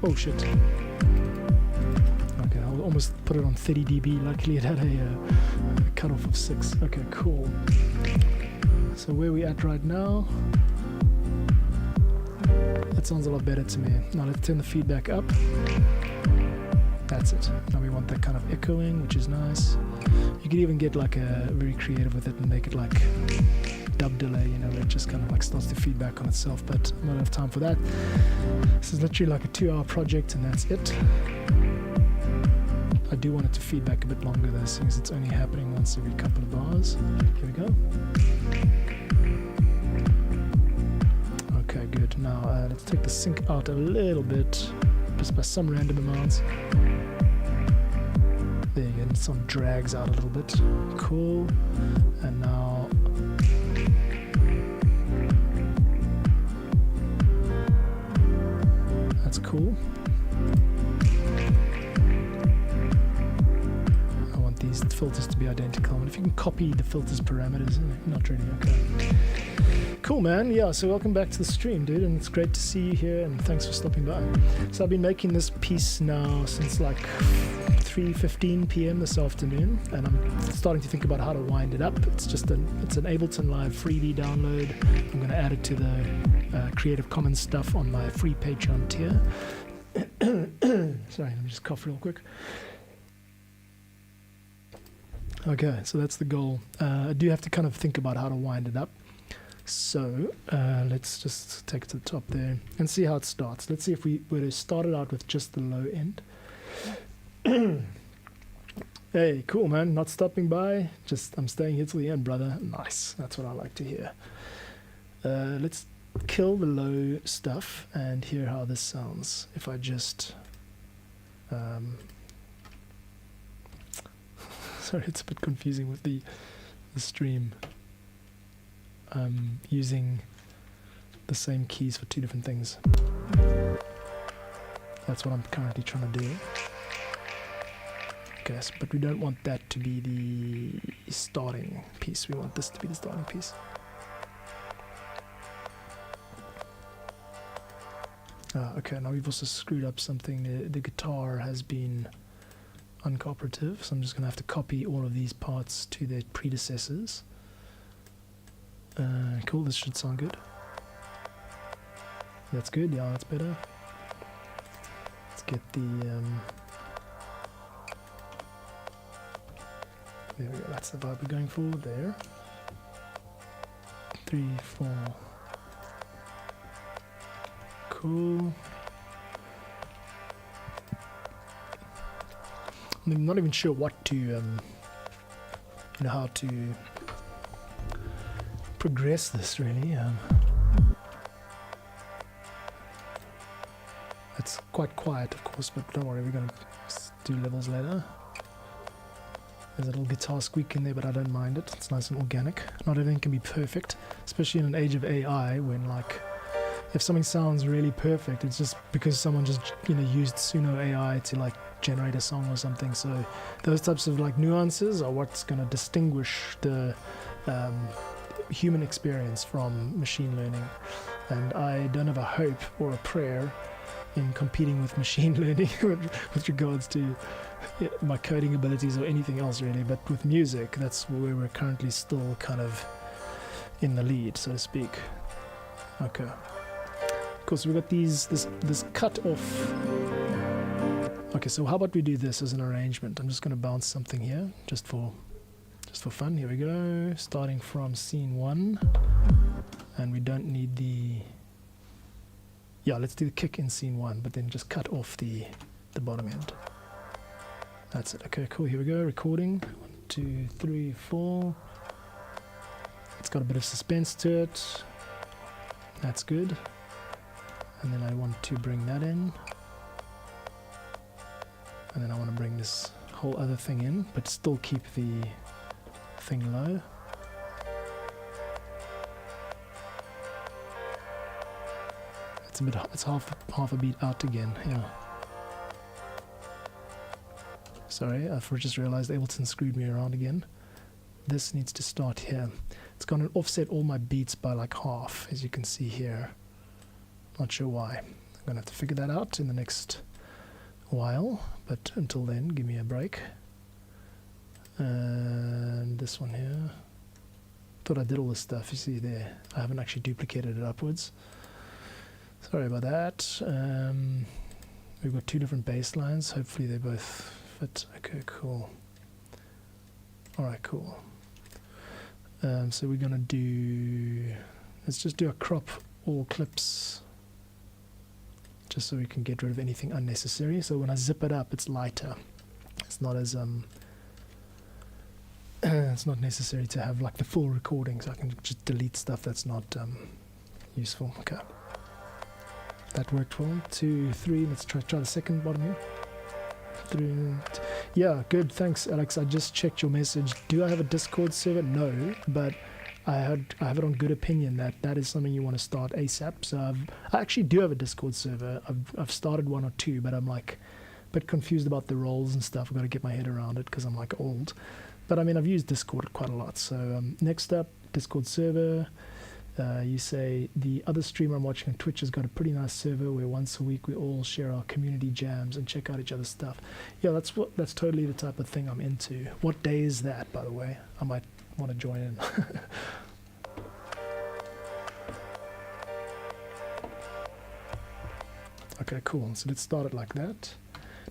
Oh shit. Almost put it on 30 dB. Luckily it had a cutoff of 6. Okay, cool. So where we at right now? That sounds a lot better to me. Now let's turn the feedback up. That's it. Now we want that kind of echoing, which is nice. You could even get like very creative with it and make it like dub delay, you know, where it just kind of like starts to feedback on itself, but I don't have time for that. This is literally like a 2-hour project and that's it. I do want it to feedback a bit longer though, since it's only happening once every couple of bars. Here we go. Okay, good. Now let's take the sync out a little bit, just by some random amounts. There you go, some drags out a little bit. Cool. And now that's cool. These filters to be identical, and if you can copy the filters parameters, not really. Okay, cool, man. Yeah, so welcome back to the stream, dude, and it's great to see you here, and thanks for stopping by. So I've been making this piece now since like 3:15 p.m. this afternoon, and I'm starting to think about how to wind it up. It's an Ableton Live freebie download. I'm going to add it to the Creative Commons stuff on my free Patreon tier. Sorry, let me just cough real quick. Okay, so that's the goal. I do have to kind of think about how to wind it up. So let's just take it to the top there and see how it starts. Let's see if we were to start it out with just the low end. Hey, cool, man. Not stopping by. Just I'm staying here till the end, brother. Nice. That's what I like to hear. Let's kill the low stuff and hear how this sounds. If I just... Sorry, it's a bit confusing with the stream. I'm using the same keys for 2 different things. That's what I'm currently trying to do. Okay, but we don't want that to be the starting piece. We want this to be the starting piece. Okay, now we've also screwed up something. The guitar has been uncooperative, so I'm just going to have to copy all of these parts to their predecessors. Cool, this should sound good. That's good, yeah, that's better. Let's get the... there we go, that's the vibe we're going for there. 3, 4... cool. I'm not even sure what to, you know, how to progress this really. It's quite quiet, of course, but don't worry, we're going to do levels later. There's a little guitar squeak in there, but I don't mind it. It's nice and organic. Not everything can be perfect, especially in an age of AI when, like, if something sounds really perfect, it's just because someone just, you know, used Suno AI to, like, generate a song or something. So those types of, like, nuances are what's going to distinguish the human experience from machine learning. And I don't have a hope or a prayer in competing with machine learning with regards to my coding abilities or anything else really, but with music, that's where we're currently still kind of in the lead, so to speak. Okay. Of course, we've got this cut off. Okay, so how about we do this as an arrangement? I'm just going to bounce something here, just for fun. Here we go. Starting from scene 1, and we don't need the. Yeah, let's do the kick in scene 1, but then just cut off the bottom end. That's it. Okay, cool. Here we go. Recording. 1, 2, 3, 4. It's got a bit of suspense to it. That's good. And then I want to bring that in. And then I want to bring this whole other thing in, but still keep the thing low. It's half a beat out again. Yeah. Sorry, I've just realized Ableton screwed me around again. This needs to start here. It's going to offset all my beats by like half, as you can see here. Not sure why. I'm going to have to figure that out in the next while, but until then, give me a break. And this one here. Thought I did all this stuff, you see there. I haven't actually duplicated it upwards. Sorry about that. We've got 2 different bass lines. Hopefully they both fit. Okay, cool. Alright, cool. So we're going to do... Let's just do a crop all clips, just so we can get rid of anything unnecessary. So when I zip it up, it's lighter. It's not as... it's not necessary to have like the full recording, so I can just delete stuff that's not useful. Okay. That worked well. 2, 3. Let's try the second bottom here. 3. Yeah, good. Thanks, Alex. I just checked your message. Do I have a Discord server? No, but I have it on good opinion that is something you want to start ASAP. So I actually do have a Discord server. I've started 1 or 2, but I'm like a bit confused about the roles and stuff. I've got to get my head around it because I'm like old. But I mean, I've used Discord quite a lot. So next up, Discord server. You say the other streamer I'm watching on Twitch has got a pretty nice server where once a week we all share our community jams and check out each other's stuff. Yeah, that's totally the type of thing I'm into. What day is that, by the way? I might want to join in. Okay, cool. So let's start it like that.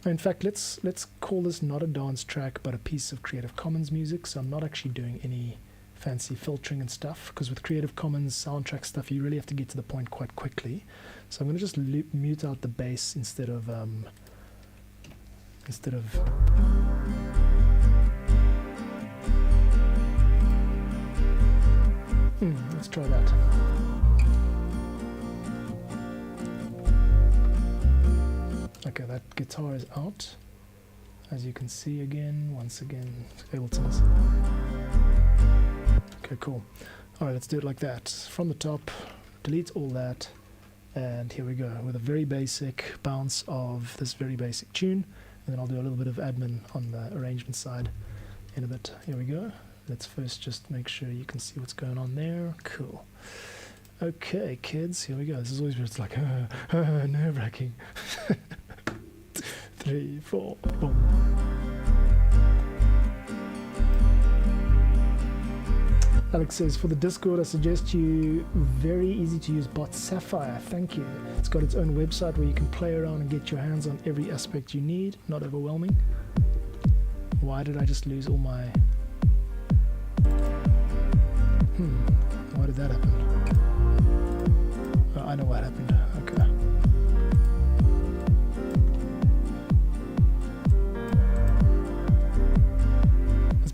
Now, in fact, let's call this not a dance track, but a piece of Creative Commons music. So I'm not actually doing any fancy filtering and stuff, because with Creative Commons soundtrack stuff you really have to get to the point quite quickly. So I'm going to just mute out the bass instead of let's try that. Okay, that guitar is out, as you can see again. Once again, Ableton's. Okay, cool. Alright, let's do it like that. From the top, delete all that, and here we go, with a very basic bounce of this very basic tune, and then I'll do a little bit of admin on the arrangement side in a bit. Here we go. Let's first just make sure you can see what's going on there. Cool. Okay, kids, here we go. This is always where it's like, nerve-wracking. 3, 4, boom. Alex says, for the Discord, I suggest you very easy to use bot Sapphire. Thank you. It's got its own website where you can play around and get your hands on every aspect you need. Not overwhelming. Why did I just lose all my... Why did that happen? Oh, I know what happened. Okay.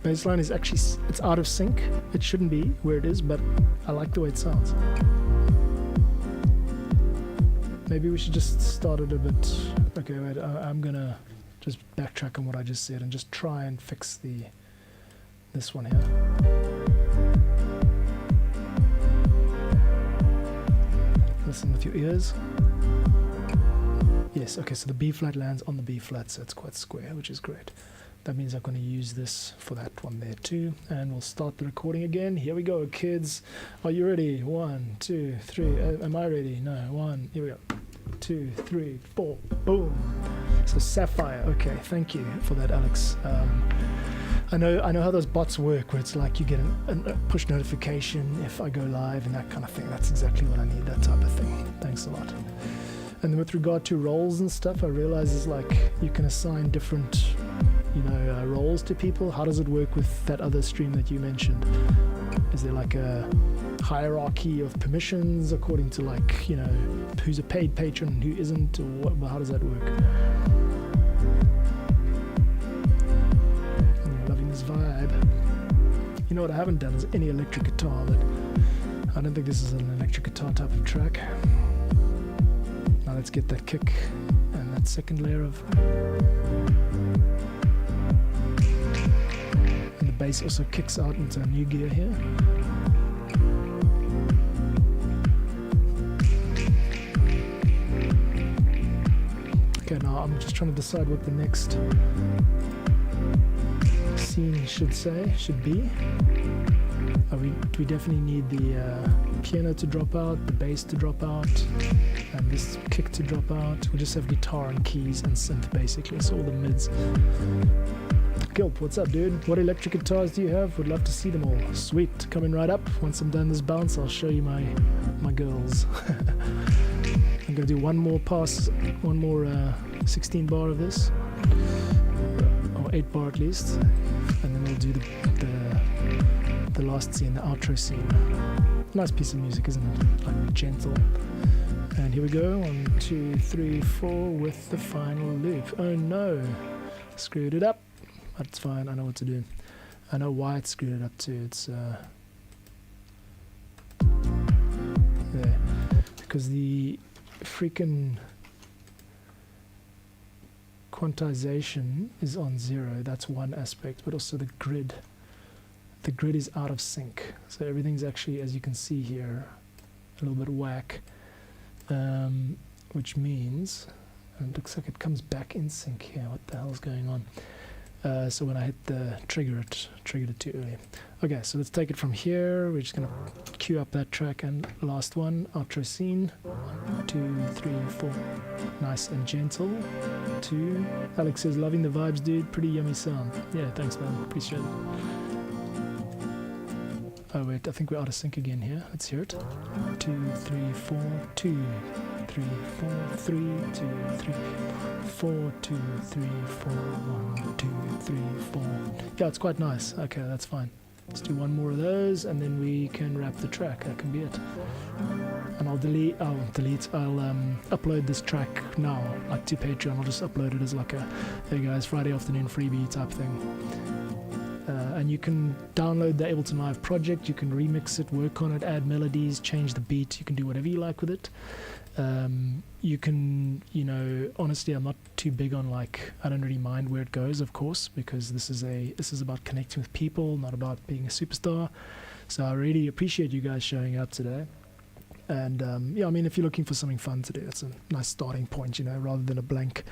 bass line is actually, it's out of sync. It shouldn't be where it is, but I like the way it sounds. Maybe we should just start it a bit. Okay, wait, I'm gonna just backtrack on what I just said and just try and fix this one here. Listen with your ears. Yes, okay, so the B flat lands on the B flat, so it's quite square, which is great. That means I'm going to use this for that one there too. And we'll start the recording again. Here we go, kids. Are you ready? 1, 2, 3. Am I ready? No. 1. Here we go. 2, 3, 4. Boom. So Sapphire. Okay, thank you for that, Alex. I know how those bots work, where it's like you get a push notification if I go live and that kind of thing. That's exactly what I need, that type of thing. Thanks a lot. And then with regard to roles and stuff, I realize is like you can assign different, roles to people. How does it work with that other stream that you mentioned? Is there like a hierarchy of permissions according to like, who's a paid patron and who isn't, or what, how does that work? I'm loving this vibe. You know what I haven't done is any electric guitar, but I don't think this is an electric guitar type of track. Now let's get that kick and that second layer of... And the bass also kicks out into a new gear here. Okay, now I'm just trying to decide what the next scene should be. We definitely need the piano to drop out, the bass to drop out, and this kick to drop out. We just have guitar and keys and synth basically, so all the mids. Gilp, what's up, dude? What electric guitars do you have? Would love to see them all. Sweet, coming right up. Once I'm done this bounce, I'll show you my girls. I'm gonna do one more pass, one more 16 bar of this, or 8 bar at least, and then we'll do the last scene, the outro scene. Nice piece of music, isn't it? Like gentle. And here we go, 1, 2, 3, 4 with the final loop. Oh no, screwed it up. That's fine, I know what to do. I know why it screwed it up too. It's there, because the freaking quantization is on 0. That's one aspect, but also the grid. The grid is out of sync, so everything's actually, as you can see here, a little bit whack, which means, and it looks like it comes back in sync here. What the hell's going on? So when I hit the trigger, it triggered it too early. Okay, so let's take it from here. We're just gonna cue up that track and last one, outro scene. 1, 2, 3, 4. Nice and gentle. 2. Alex says, loving the vibes, dude. Pretty yummy sound. Yeah, thanks, man. Appreciate it. Oh wait, I think we're out of sync again here. Let's hear it. 2, 3, 4, 2, 3, 4, 3, 2, 3, 4, 2, 3, 4, 1, 2, 3, 4. Yeah, it's quite nice. Okay, that's fine. Let's do one more of those and then we can wrap the track. That can be it. And I'll upload this track now, like to Patreon. I'll just upload it as like a, hey guys, Friday afternoon freebie type thing. And you can download the Ableton Live project, you can remix it, work on it, add melodies, change the beat, you can do whatever you like with it. You can, honestly, I'm not too big on I don't really mind where it goes, of course, because this is about connecting with people, not about being a superstar. So I really appreciate you guys showing up today. And if you're looking for something fun to do, it's a nice starting point, rather than a blank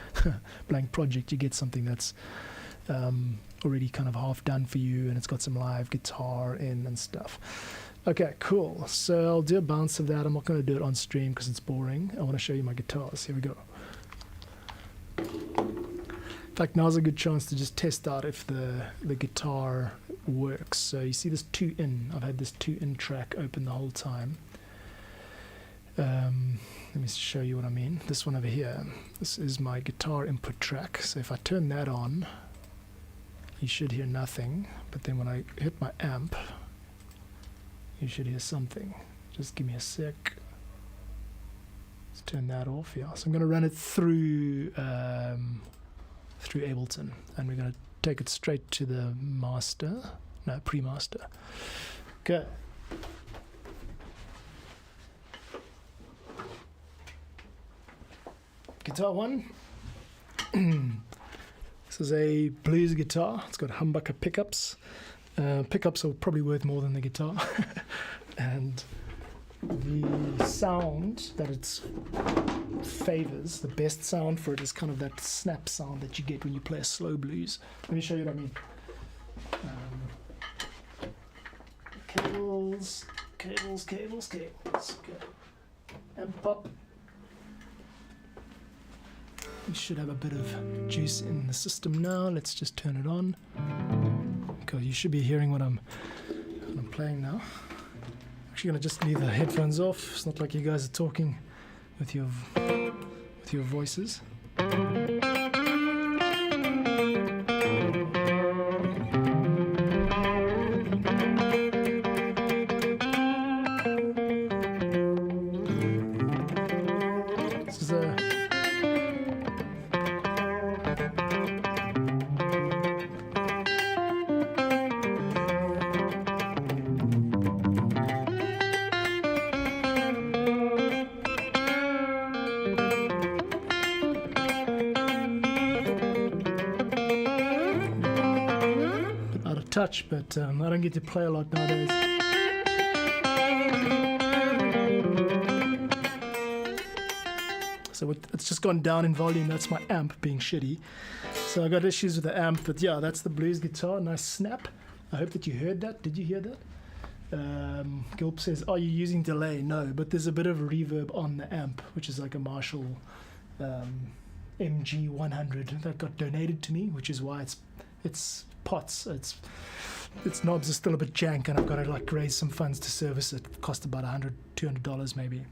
project. You get something that's already kind of half done for you, and it's got some live guitar in and stuff. Okay, cool. So I'll do a bounce of that. I'm not going to do it on stream because it's boring. I want to show you my guitars. Here we go. In fact, now's a good chance to just test out if the guitar works. So you see this 2-in. I've had this 2-in track open the whole time. Let me show you what I mean. This one over here. This is my guitar input track. So if I turn that on, you should hear nothing. But then when I hit my amp, you should hear something. Just give me a sec. Let's turn that off. Yeah, so I'm going to run it through Ableton, and we're going to take it straight to the master. No, pre-master. Okay. Guitar 1. This is a blues guitar. It's got humbucker pickups. Pickups are probably worth more than the guitar. And the sound that it favors, the best sound for it, is kind of that snap sound that you get when you play a slow blues. Let me show you what I mean. Cables. Okay. Amp up. We should have a bit of juice in the system now. Let's just turn it on. Okay, you should be hearing what I'm playing now. Actually gonna just leave the headphones off. It's not like you guys are talking with your voices. This is a touch, but I don't get to play a lot nowadays. So it's just gone down in volume. That's my amp being shitty. So I got issues with the amp, but yeah, that's the blues guitar. Nice snap. I hope that you heard that. Did you hear that? Gilp says, are you using delay? No, but there's a bit of reverb on the amp, which is like a Marshall MG100 that got donated to me, which is why it's pots. Its knobs are still a bit jank, and I've got to like raise some funds to service it. It cost about $100-200 maybe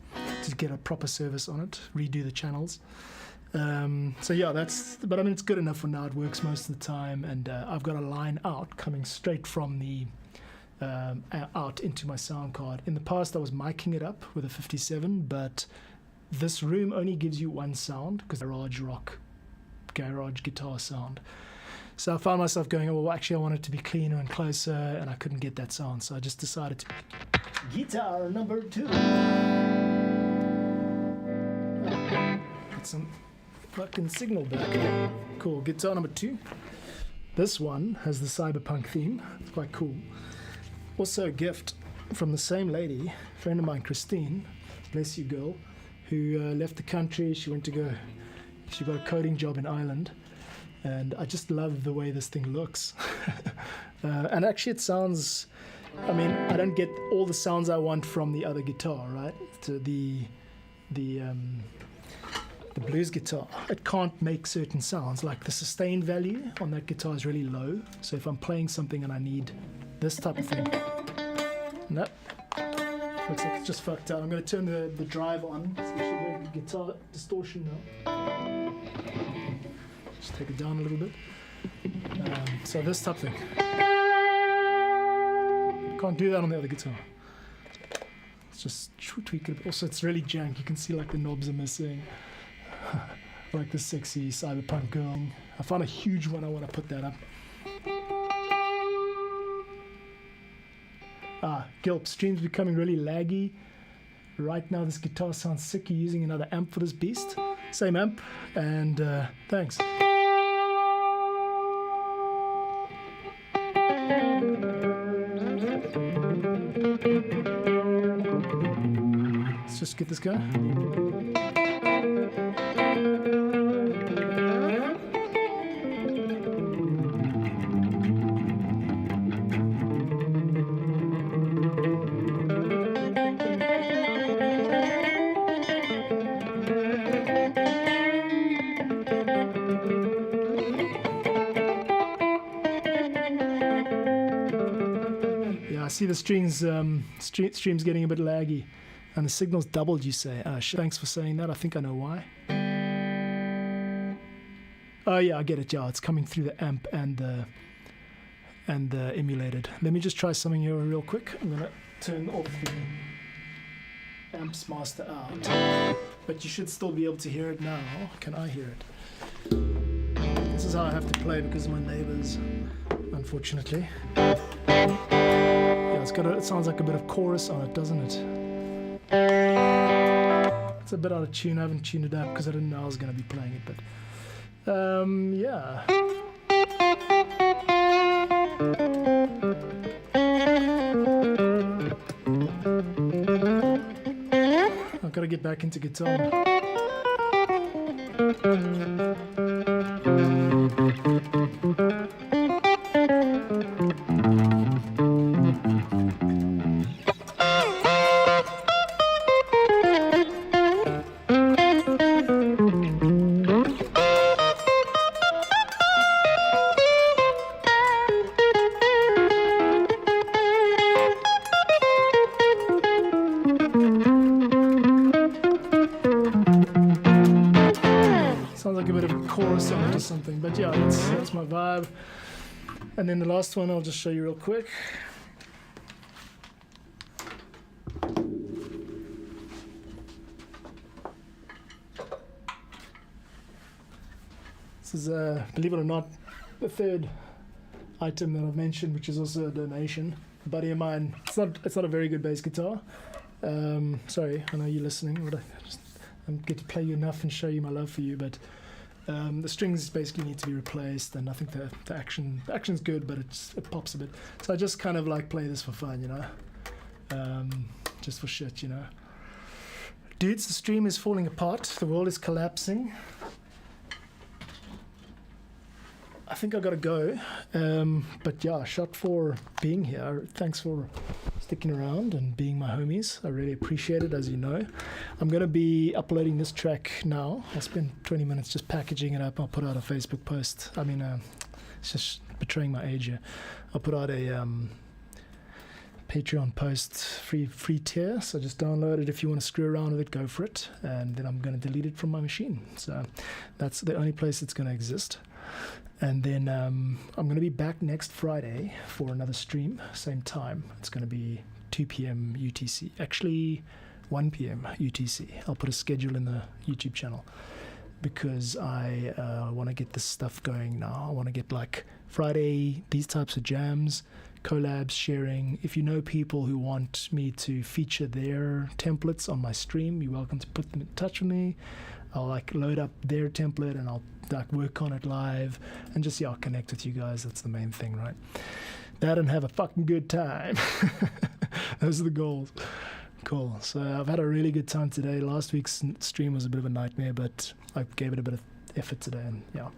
to get a proper service on it, redo the channels. So yeah, but I mean, it's good enough for now. It works most of the time, and I've got a line out coming straight from the out into my sound card. In the past I was miking it up with a 57, but this room only gives you one sound because garage guitar sound. So I found myself going, oh, well, actually I want it to be cleaner and closer, and I couldn't get that sound, so I just decided to guitar number 2. Got some fucking signal back. Cool, guitar number 2. This one has the cyberpunk theme. It's quite cool. Also a gift from the same lady, friend of mine, Christine, bless you girl, who left the country. She got a coding job in Ireland. And I just love the way this thing looks. And actually it sounds, I mean, I don't get all the sounds I want from the other guitar, right? To the blues guitar, it can't make certain sounds. Like the sustain value on that guitar is really low. So if I'm playing something and I need this type of thing, nope. Looks like it's just fucked out. I'm going to turn the drive on, so you should hear the guitar distortion now. Just take it down a little bit. So this type of thing. Can't do that on the other guitar. Let's just tweak it. Also, it's really jank. You can see like the knobs are missing. Like the sexy cyberpunk girl. I found a huge one. I want to put that up. Gilp, stream's becoming really laggy. Right now this guitar sounds sick. You're using another amp for this beast. Same amp, and thanks. Let's just get this going. Yeah, I see the stream's getting a bit laggy. And the signal's doubled, you say. Thanks for saying that. I think I know why. Oh yeah, I get it. Yeah, it's coming through the amp and the emulated. Let me just try something here real quick. I'm gonna turn off the amps master out, but you should still be able to hear it now. Can I hear it? This is is how I have to play because of my neighbors, unfortunately. Yeah, it sounds like a bit of chorus on it, doesn't it? It's a bit out of tune. I haven't tuned it up because I didn't know I was going to be playing it, but yeah. I've got to get back into guitar. Sounds like a bit of a chorus on it or something, but yeah, that's my vibe. And then the last one I'll just show you real quick. This is, believe it or not, the third item that I've mentioned, which is also a donation. A buddy of mine, it's not a very good bass guitar. Sorry, I know you're listening, but I get to play you enough and show you my love for you, but the strings basically need to be replaced, and I think the action's good, but it pops a bit. So I just kind of like play this for fun, you know, just for shit, you know. Dudes, the stream is falling apart. The world is collapsing. I think I gotta go, but yeah, shout for being here. Thanks for sticking around and being my homies. I really appreciate it, as you know. I'm gonna be uploading this track now. I'll spend 20 minutes just packaging it up. I'll put out a Facebook post. I mean, it's just betraying my age here. I'll put out a Patreon post, free tier, so just download it. If you want to screw around with it, go for it, and then I'm going to delete it from my machine. So that's the only place it's going to exist. And then I'm going to be back next Friday for another stream, same time. It's going to be 2 p.m. UTC, actually 1 p.m. UTC. I'll put a schedule in the YouTube channel because I want to get this stuff going now. I want to get like Friday, these types of jams, collabs, sharing. If you know people who want me to feature their templates on my stream, you're welcome to put them in touch with me. I'll like load up their template and I'll like work on it live and just, yeah, I'll connect with you guys. That's the main thing, right? That and have a fucking good time. Those are the goals. Cool. So I've had a really good time today. Last week's stream was a bit of a nightmare, but I gave it a bit of effort today, and yeah.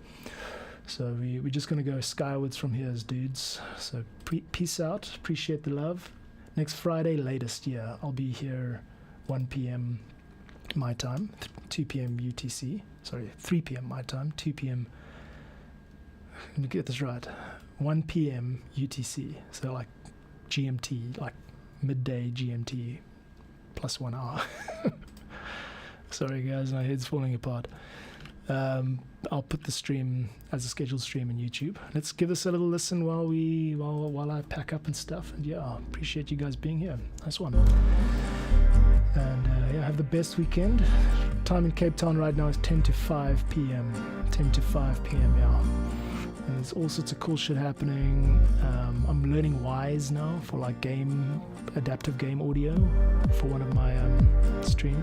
So we're just going to go skywards from here as dudes. So peace out. Appreciate the love. Next Friday, latest, yeah, I'll be here 1 p.m. my time, 2 p.m. UTC. Sorry, 3 p.m. my time, 2 p.m. Let me get this right. 1 p.m. UTC. So like GMT, like midday GMT plus 1 hour. Sorry guys, my head's falling apart. I'll put the stream as a scheduled stream in YouTube. Let's give this a little listen while I pack up and stuff. And yeah, I appreciate you guys being here. Nice one. And yeah, have the best weekend. Time in Cape Town right now is 10 to 5 p.m. 10 to 5 p.m. yeah. And there's all sorts of cool shit happening. I'm learning Wise now for like adaptive game audio for one of my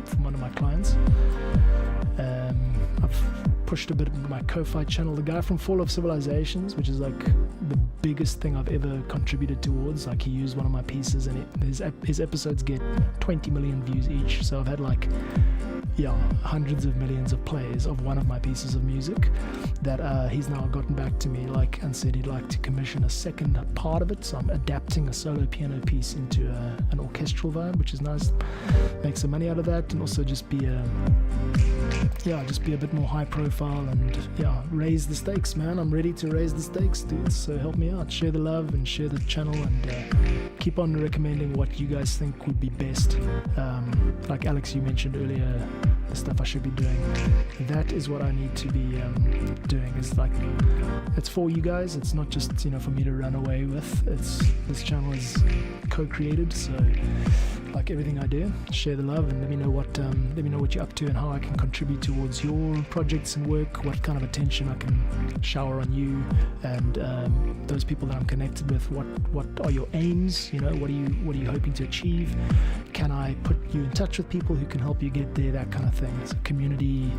from one of my clients. I've pushed a bit of my Ko-Fi channel. The guy from Fall of Civilizations, which is like the biggest thing I've ever contributed towards, like he used one of my pieces and his episodes get 20 million views each. So I've had like, yeah, hundreds of millions of plays of one of my pieces of music that he's now gotten back to me and said he'd like to commission a second part of it. So I'm adapting a solo piano piece into an orchestral vibe, which is nice. Make some money out of that, and also just be a bit more high profile and yeah, raise the stakes, man. I'm ready to raise the stakes, dudes. So help me out, share the love and share the channel, and keep on recommending what you guys think would be best. Like Alex, you mentioned earlier, the stuff I should be doing. That is what I need to be doing. Is like, it's for you guys. It's not just for me to run away with. This channel is co-created, so like everything I do, share the love and let me know what you're up to and how I can contribute towards your projects and work. What kind of attention I can shower on you and those people that I'm connected with. What are your aims? What are you hoping to achieve? Can I put you in touch with people who can help you get there? That kind of thing. It's a community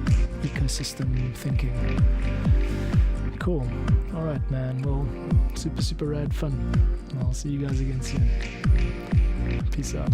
ecosystem thinking. Cool. All right, man. Well, super rad fun. I'll see you guys again soon. Peace out.